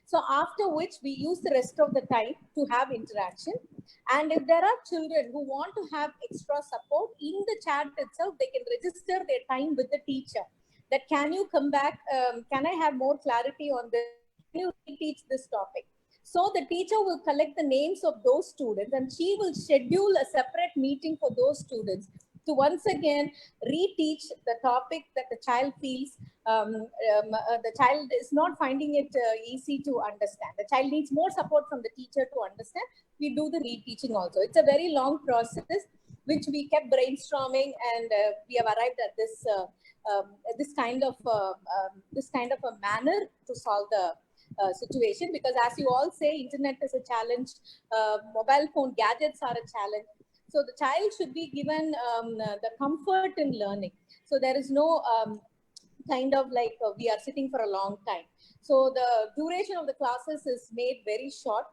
So after which we use the rest of the time to have interaction. And if there are children who want to have extra support, in the chat itself, they can register their time with the teacher. That can you come back? Can I have more clarity on this? Can you teach this topic? So the teacher will collect the names of those students, and she will schedule a separate meeting for those students to once again reteach the topic that the child feels the child is not finding it easy to understand. The child needs more support from the teacher to understand. We do the reteaching also. It's a very long process. which we kept brainstorming, and we have arrived at this kind of a manner to solve the situation. Because as you all say, internet is a challenge, mobile phone gadgets are a challenge. So the child should be given the comfort in learning. So there is no kind of like we are sitting for a long time. So the duration of the classes is made very short,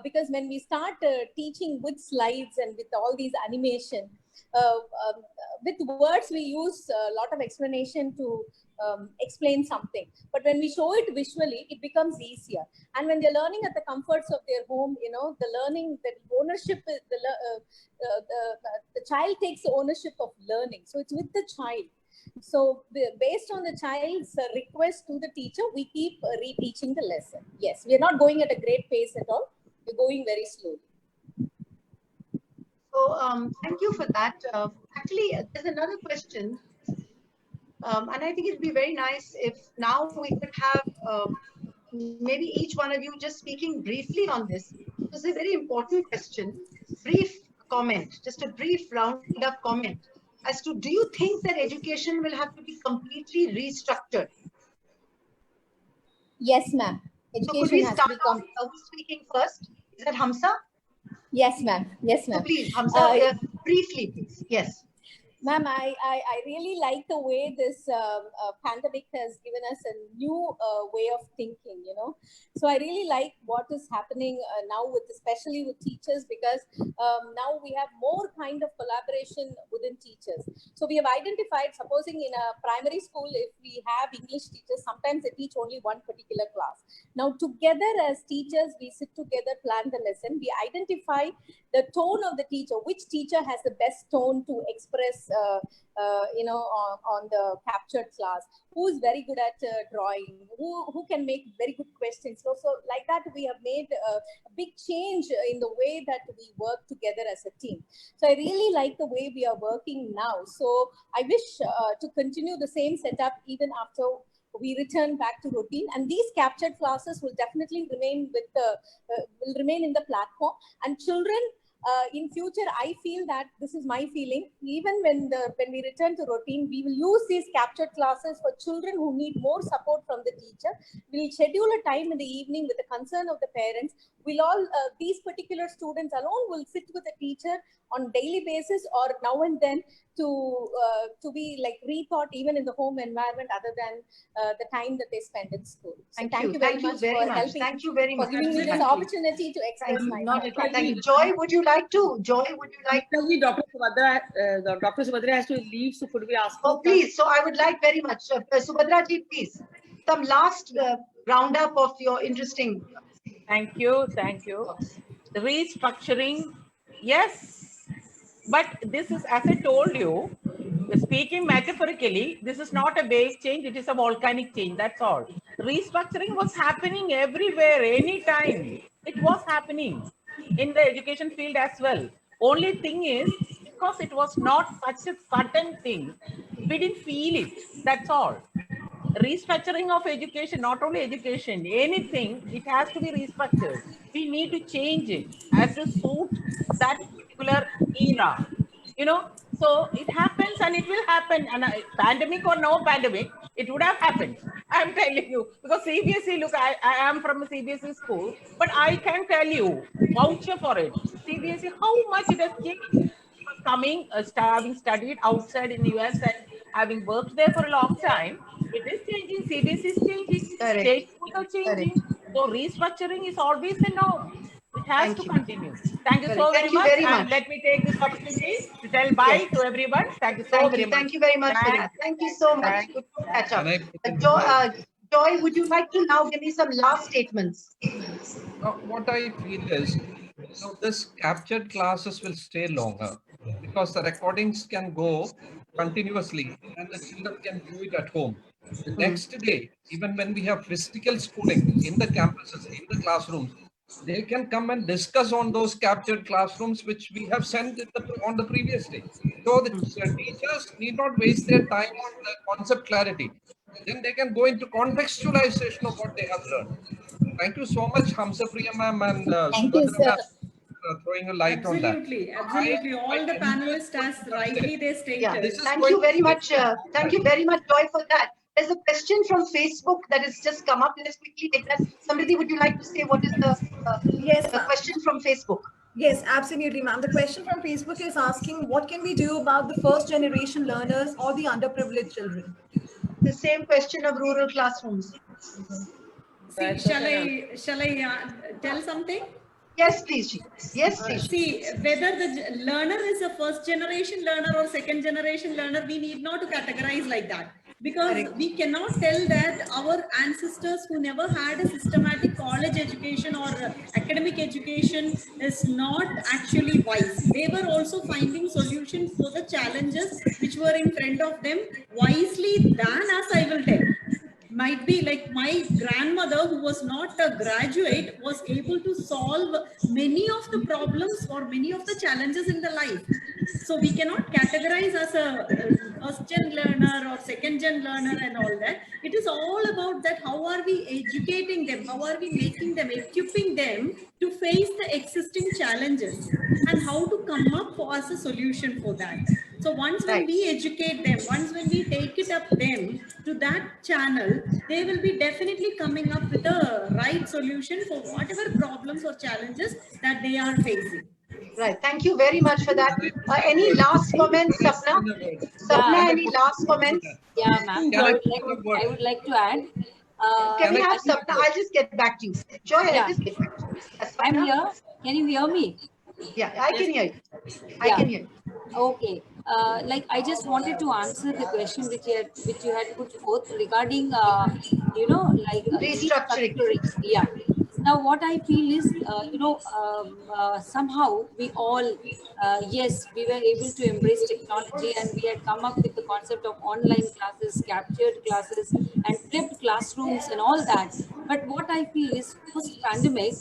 because when we start teaching with slides and with all these animation, with words we use a lot of explanation to explain something. But when we show it visually, it becomes easier. And when they're learning at the comforts of their home, you know, the learning, the ownership, the child takes the ownership of learning. So it's with the child. So based on the child's request to the teacher, we keep reteaching the lesson. Yes, we are not going at a great pace at all. We're going very slowly.
So thank you for that. Actually, there's another question. And I think it'd be very nice if now we could have maybe each one of you just speaking briefly on this. It's a very important question. Brief comment, just a brief roundup comment as to, do you think that education will have to be completely restructured?
Yes, ma'am. Education
so could we
has
start
to become.
who's speaking first? Is that Hamsa?
Yes, ma'am. Yes, ma'am.
So please, Hamsa, briefly, please. Yes.
Ma'am, I really like the way this pandemic has given us a new way of thinking, you know. So I really like what is happening now, with especially with teachers, because now we have more kind of collaboration within teachers. So we have identified, supposing in a primary school, if we have English teachers, sometimes they teach only one particular class. Now together as teachers, we sit together, plan the lesson, we identify the tone of the teacher, which teacher has the best tone to express, you know, on the captured class, who is very good at drawing, who can make very good questions. So like that, we have made a big change in the way that we work together as a team. So I really like the way we are working now. So I wish to continue the same setup even after we return back to routine, and these captured classes will definitely remain with will remain in the platform. And children, in future, I feel that this is my feeling. Even when we return to routine, we will use these captured classes for children who need more support from the teacher. We'll schedule a time in the evening with the concern of the parents. We'll all these particular students alone will sit with the teacher on daily basis, or now and then, to be like rethought even in the home environment, other than the time that they spend in school. So thank you very much for helping.
Thank you very much
for giving me this opportunity to express my thoughts.
Thank you. Joy, would you like to? Joy, would you like to?
Dr. Subhadra has to leave, so could we ask?
Oh, please. So I would like very much, Subhadra ji, please, some last roundup of your interesting.
Thank you. Thank you. The restructuring, yes, but this is, as I told you, speaking metaphorically, this is not a base change, it is a volcanic change, that's all. Restructuring was happening everywhere, anytime. It was happening in the education field as well. Only thing is, because it was not such a sudden thing, we didn't feel it, that's all. Restructuring of education, not only education, anything, it has to be restructured. We need to change it as to suit that particular era, you know. So it happens and it will happen, and pandemic or no pandemic, it would have happened. I'm telling you, because CBSE, look, I am from a CBSE school, but I can tell you, voucher for it, CBSE, how much it has changed. Coming, having studied outside in the US and having worked there for a long time, it is changing. CBSE is changing. State schools are changing. So restructuring is always a norm. It has to continue. Thank you so very much. And let me take this opportunity to tell bye to everyone. Thank you so very much.
Thank you very much for that. Thank you so much. Good to catch up. Joy, would you like to now give me some last statements?
What I feel is, this captured classes will stay longer because the recordings can go continuously and the children can do it at home. The next day, even when we have physical schooling in the campuses, in the classrooms, they can come and discuss on those captured classrooms which we have sent on the previous day. So the teachers need not waste their time on the concept clarity. Then they can go into contextualization of what they have learned. Thank you so much, Hamsa Priya ma'am and
Thank you,
Subhadra
sir.
ma'am. throwing a light on that.
Absolutely. All the panelists, as rightly they stated.
Yeah, thank you very much. Thank you very much, Joy, for that. There's a question from Facebook that has just come up. Let's quickly take that. Somebody, would you like to say what is the
Yes, ma'am.
question from Facebook?
Yes, absolutely, ma'am. The question from Facebook is asking, what can we do about the first generation learners or the underprivileged children?
The same question of rural classrooms.
See, shall I tell something?
Yes, please. Yes, please.
See, whether the learner is a first generation learner or second generation learner, we need not to categorize like that. Because we cannot tell that our ancestors who never had a systematic college education or academic education is not actually wise. They were also finding solutions for the challenges which were in front of them wisely than as I will tell. Might be like my grandmother, who was not a graduate, was able to solve many of the problems or many of the challenges in the life. So we cannot categorize as a first gen learner or second gen learner and all that. It is all about that. How are we educating them? How are we making them, equipping them to face the existing challenges, and how to come up as a solution for that. So once when we educate them, once when we take it up them to that channel, they will be definitely coming up with the right solution for whatever problems or challenges that they are facing.
Right. Thank you very much for that. Any last comments, Sapna? Sapna, any last comments?
Yeah, ma'am. I would like to add.
Can we have Sapna? I'll just get back to you. Joy, I'll just get back to you.
I'm here. Can you hear me?
Yeah, I can hear you. I can hear you.
Okay. Like I just wanted to answer the question which you had put forth regarding like
restructuring.
Yeah. Now what I feel is somehow we all yes, we were able to embrace technology, and we had come up with the concept of online classes, captured classes, and flipped classrooms and all that. But what I feel is post pandemic,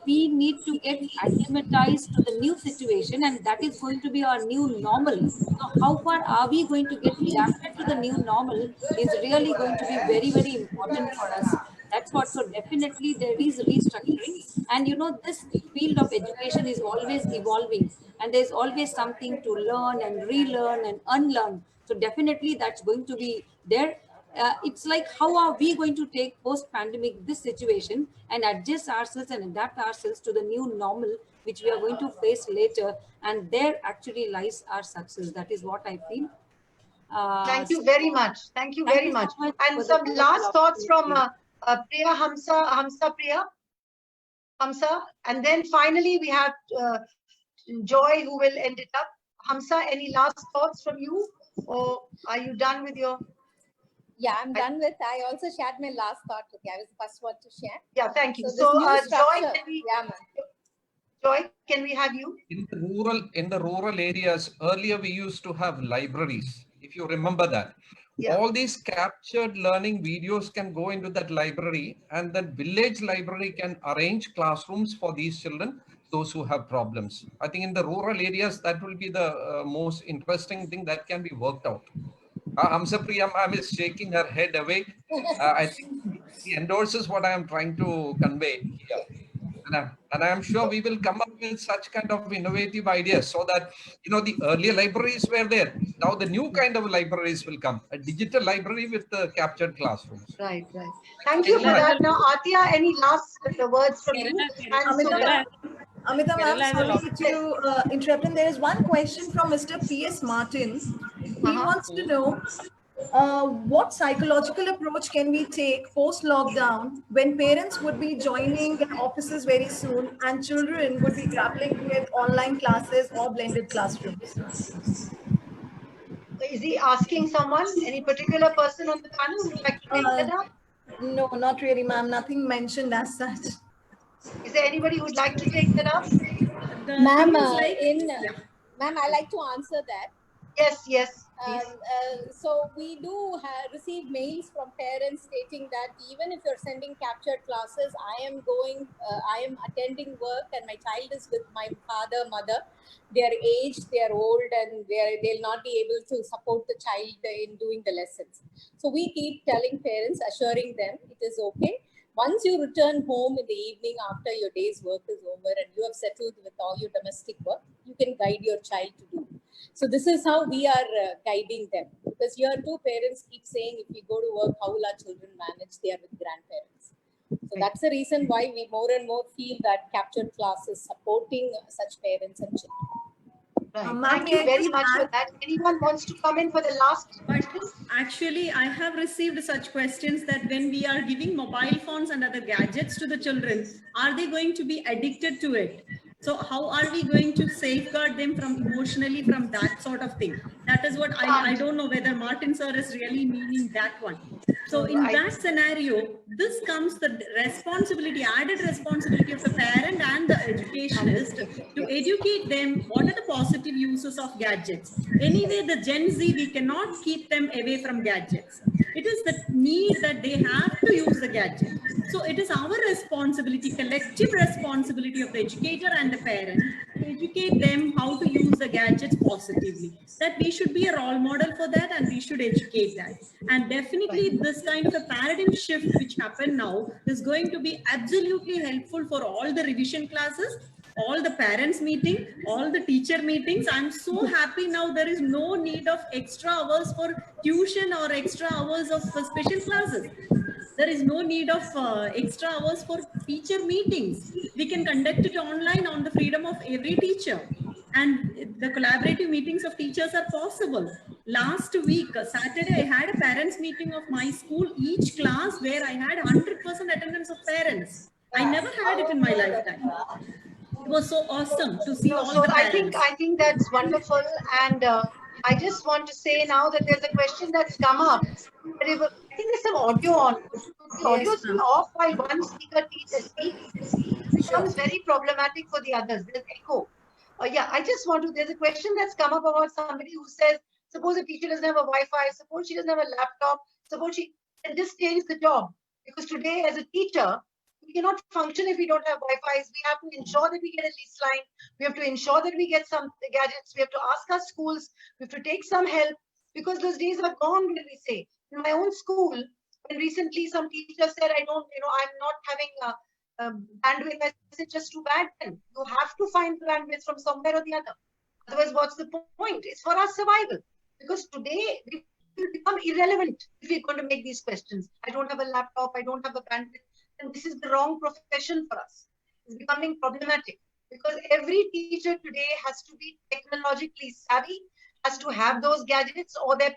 we need to get acclimatized to the new situation, and that is going to be our new normal. So how far are we going to get adapted to the new normal is really going to be very, very important for us. That's what. So definitely there is restructuring, and this field of education is always evolving, and there's always something to learn and relearn and unlearn. So definitely that's going to be there. It's like, how are we going to take post-pandemic this situation and adjust ourselves and adapt ourselves to the new normal which we are going to face later, and there actually lies our success. That is what I feel.
Thank you very much. Thank you very much. And some last thoughts from Priya Hamsa Priya. Hamsa, and then finally we have Joy, who will end it up. Hamsa, any last thoughts from you, or are you done with your?
Yeah, I'm done with. I also shared my last thought with you. I was the first one to share.
Yeah, thank you.
So
Joy,
Joy,
can we have you?
In the rural areas, earlier we used to have libraries, if you remember that.
Yeah.
All these captured learning videos can go into that library, and that village library can arrange classrooms for these children, those who have problems. I think in the rural areas, that will be the most interesting thing that can be worked out. Hamsapriya ma'am is shaking her head away. I think he endorses what I am trying to convey here. And I'm sure we will come up with such kind of innovative ideas, so that, the earlier libraries were there. Now the new kind of libraries will come, a digital library with the captured classrooms.
Right. Thank you for that. Now, Atia, any last words from you?
Ameeta ma'am, sorry to interrupt. And there is one question from Mr. P.S. Martin. He wants to know, what psychological approach can we take post-lockdown when parents would be joining their offices very soon and children would be grappling with online classes or blended classrooms?
Is he asking someone, any particular person on the panel who would like to take that up?
No, not really, ma'am. Nothing mentioned as such.
Is there anybody who would like to take that up?
Ma'am, ma'am, I like to answer that.
Yes.
So we do receive mails from parents stating that even if you're sending captured classes, I am attending work and my child is with my father, mother. They are aged, they are old, and they'll not be able to support the child in doing the lessons. So we keep telling parents, assuring them it is okay. Once you return home in the evening after your day's work is over and you have settled with all your domestic work, you can guide your child to do. So this is how we are guiding them. Because here too, parents keep saying, if we go to work, how will our children manage? They are with grandparents. So that's the reason why we more and more feel that captured class is supporting such parents and children.
Right. Thank you very much for that. Anyone wants to come in for the last question?
Actually, I have received such questions that when we are giving mobile phones and other gadgets to the children, are they going to be addicted to it? So how are we going to safeguard them from emotionally from that sort of thing? That is what I don't know whether Martin sir is really meaning that one. So in that scenario, this comes the responsibility, added responsibility of the parent and the educationist to educate them what are the positive uses of gadgets. Anyway, the Gen Z, we cannot keep them away from gadgets. It is the need that they have to use the gadget. So it is our responsibility, collective responsibility of the educator and the parent to educate them how to use the gadgets positively. That we should be a role model for that and we should educate that. And definitely this kind of a paradigm shift which happened now is going to be absolutely helpful for all the revision classes, all the parents meeting, all the teacher meetings. I'm so happy now there is no need of extra hours for tuition or extra hours of special classes. There is no need of extra hours for teacher meetings. We can conduct it online on the freedom of every teacher. And the collaborative meetings of teachers are possible. Last week, Saturday, I had a parents meeting of my school, each class where I had 100% attendance of parents. I never had it in my lifetime. It was so awesome to see all the parents.
I think that's wonderful. And I just want to say now that there's a question that's come up. I think there's some audio on. The audio is off while one speaker speaks. It becomes very problematic for the others. There's echo. Yeah, I just want to, there's a question that's come up about somebody who says, suppose a teacher doesn't have a Wi-Fi, suppose she doesn't have a laptop, suppose she, and this changes the job. Because today as a teacher, we cannot function if we don't have Wi-Fi. We have to ensure that we get a lease line. We have to ensure that we get some gadgets. We have to ask our schools. We have to take some help because those days are gone, when we say. In my own school, when recently some teacher said, I'm not having bandwidth, I said, just too bad. Then you have to find the bandwidth from somewhere or the other. Otherwise, what's the point? It's for our survival. Because today, we will become irrelevant if we're going to make these questions. I don't have a laptop. I don't have a bandwidth. And this is the wrong profession for us. It's becoming problematic because every teacher today has to be technologically savvy, has to have those gadgets, or their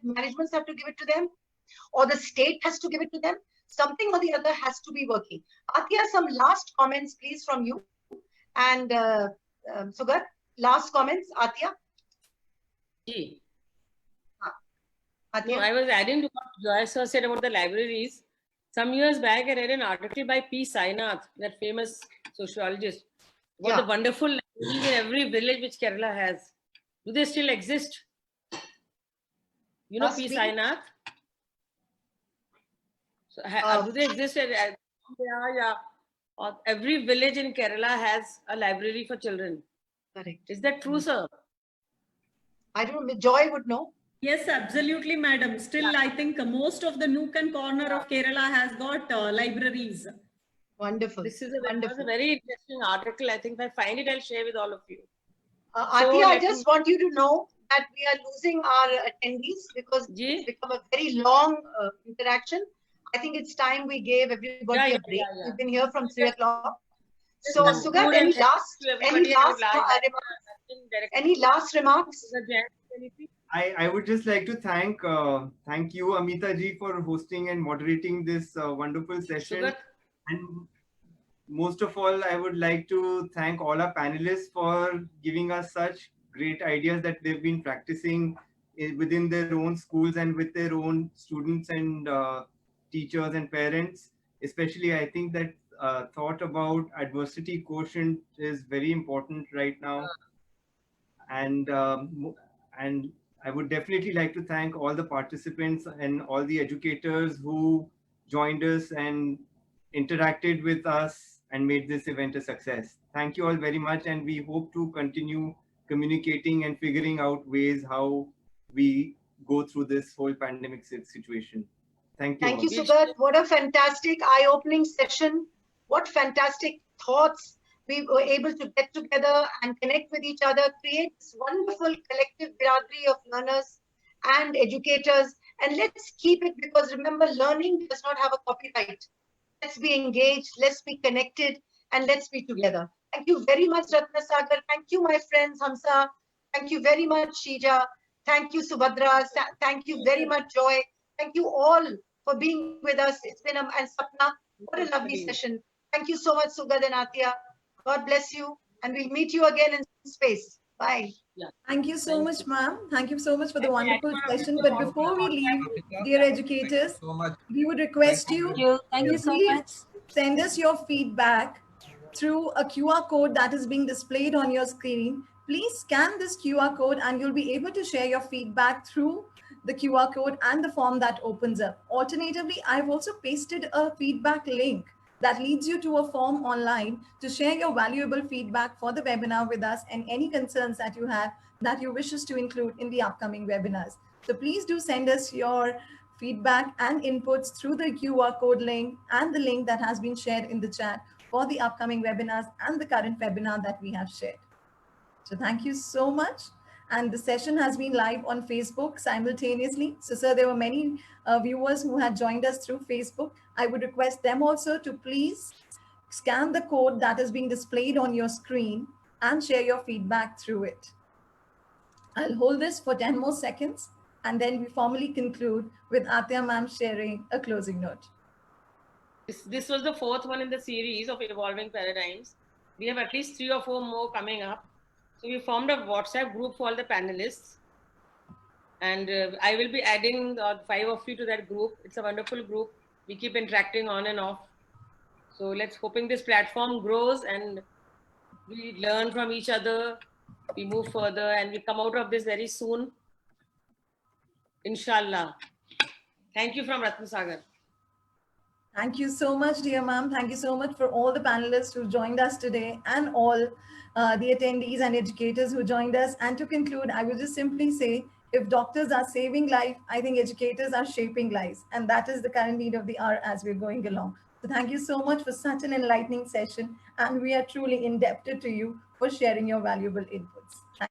managements have to give it to them, or the state has to give it to them. Something or the other has to be working. Atya, some last comments, please, from you. And Sugar, last comments, Atya.
No, I was adding to what Joy sir said about the libraries. Some years back, I read an article by P. Sainath, that famous sociologist, about the wonderful libraries in every village which Kerala has. Do they still exist? You know P. Sainath? So, do they exist? Yeah. Every village in Kerala has a library for children.
Correct.
Is that true, sir?
I don't know. Joy would know.
Yes, absolutely, madam. Still, I think most of the nook and corner of Kerala has got libraries.
Wonderful.
This is a very interesting article. I think if I find it, I'll share with all of you.
Atya, I just want you to know that we are losing our attendees because it's become a very long interaction. I think it's time we gave everybody a break. We've been here from 3 o'clock. So, Sugat, any last remarks?
I would just like to thank you, Ameeta ji, for hosting and moderating this wonderful session. And most of all, I would like to thank all our panelists for giving us such great ideas that they've been practicing within their own schools and with their own students and teachers and parents. Especially, I think that thought about adversity quotient is very important right now. And I would definitely like to thank all the participants and all the educators who joined us and interacted with us and made this event a success. Thank you all very much, and we hope to continue communicating and figuring out ways how we go through this whole pandemic situation. Thank you.
Thank you, Sugat. What a fantastic eye-opening session. What fantastic thoughts we were able to get together and connect with each other, create this wonderful collective biradri of learners and educators. And let's keep it, because remember, learning does not have a copyright. Let's be engaged, let's be connected, and let's be together. Thank you very much, Ratna Sagar. Thank you, my friends, Hamsa. Thank you very much, Shija. Thank you, Subhadra. Thank you very much, Joy. Thank you all for being with us. It's been and Sapna, what a lovely session. Thank you so much, Sugad and Atia. God bless you, and we'll meet you again in space. Bye.
Thank you so much, ma'am. Thank you so much for the wonderful session. But before we leave, dear educators, we would request you
Thank you so much.
Send us your feedback through a QR code that is being displayed on your screen. Please scan this QR code and you'll be able to share your feedback through the QR code and the form that opens up. Alternatively, I've also pasted a feedback link that leads you to a form online to share your valuable feedback for the webinar with us and any concerns that you have that you wish us to include in the upcoming webinars. So please do send us your feedback and inputs through the QR code link and the link that has been shared in the chat for the upcoming webinars and the current webinar that we have shared. So thank you so much. And the session has been live on Facebook simultaneously. So, sir, there were many viewers who had joined us through Facebook. I would request them also to please scan the code that is being displayed on your screen and share your feedback through it. I'll hold this for 10 more seconds and then we formally conclude with Atya ma'am sharing a closing note.
This was the fourth one in the series of Evolving Paradigms. We have at least 3 or 4 more coming up. So we formed a WhatsApp group for all the panelists. And I will be adding 5 of you to that group. It's a wonderful group. We keep interacting on and off. So let's hoping this platform grows and we learn from each other. We move further and we come out of this very soon. Inshallah. Thank you from Ratna Sagar.
Thank you so much, dear ma'am. Thank you so much for all the panelists who joined us today and all the attendees and educators who joined us. And to conclude, I will just simply say, if doctors are saving life, I think educators are shaping lives. And that is the current need of the hour as we're going along. So thank you so much for such an enlightening session. And we are truly indebted to you for sharing your valuable inputs.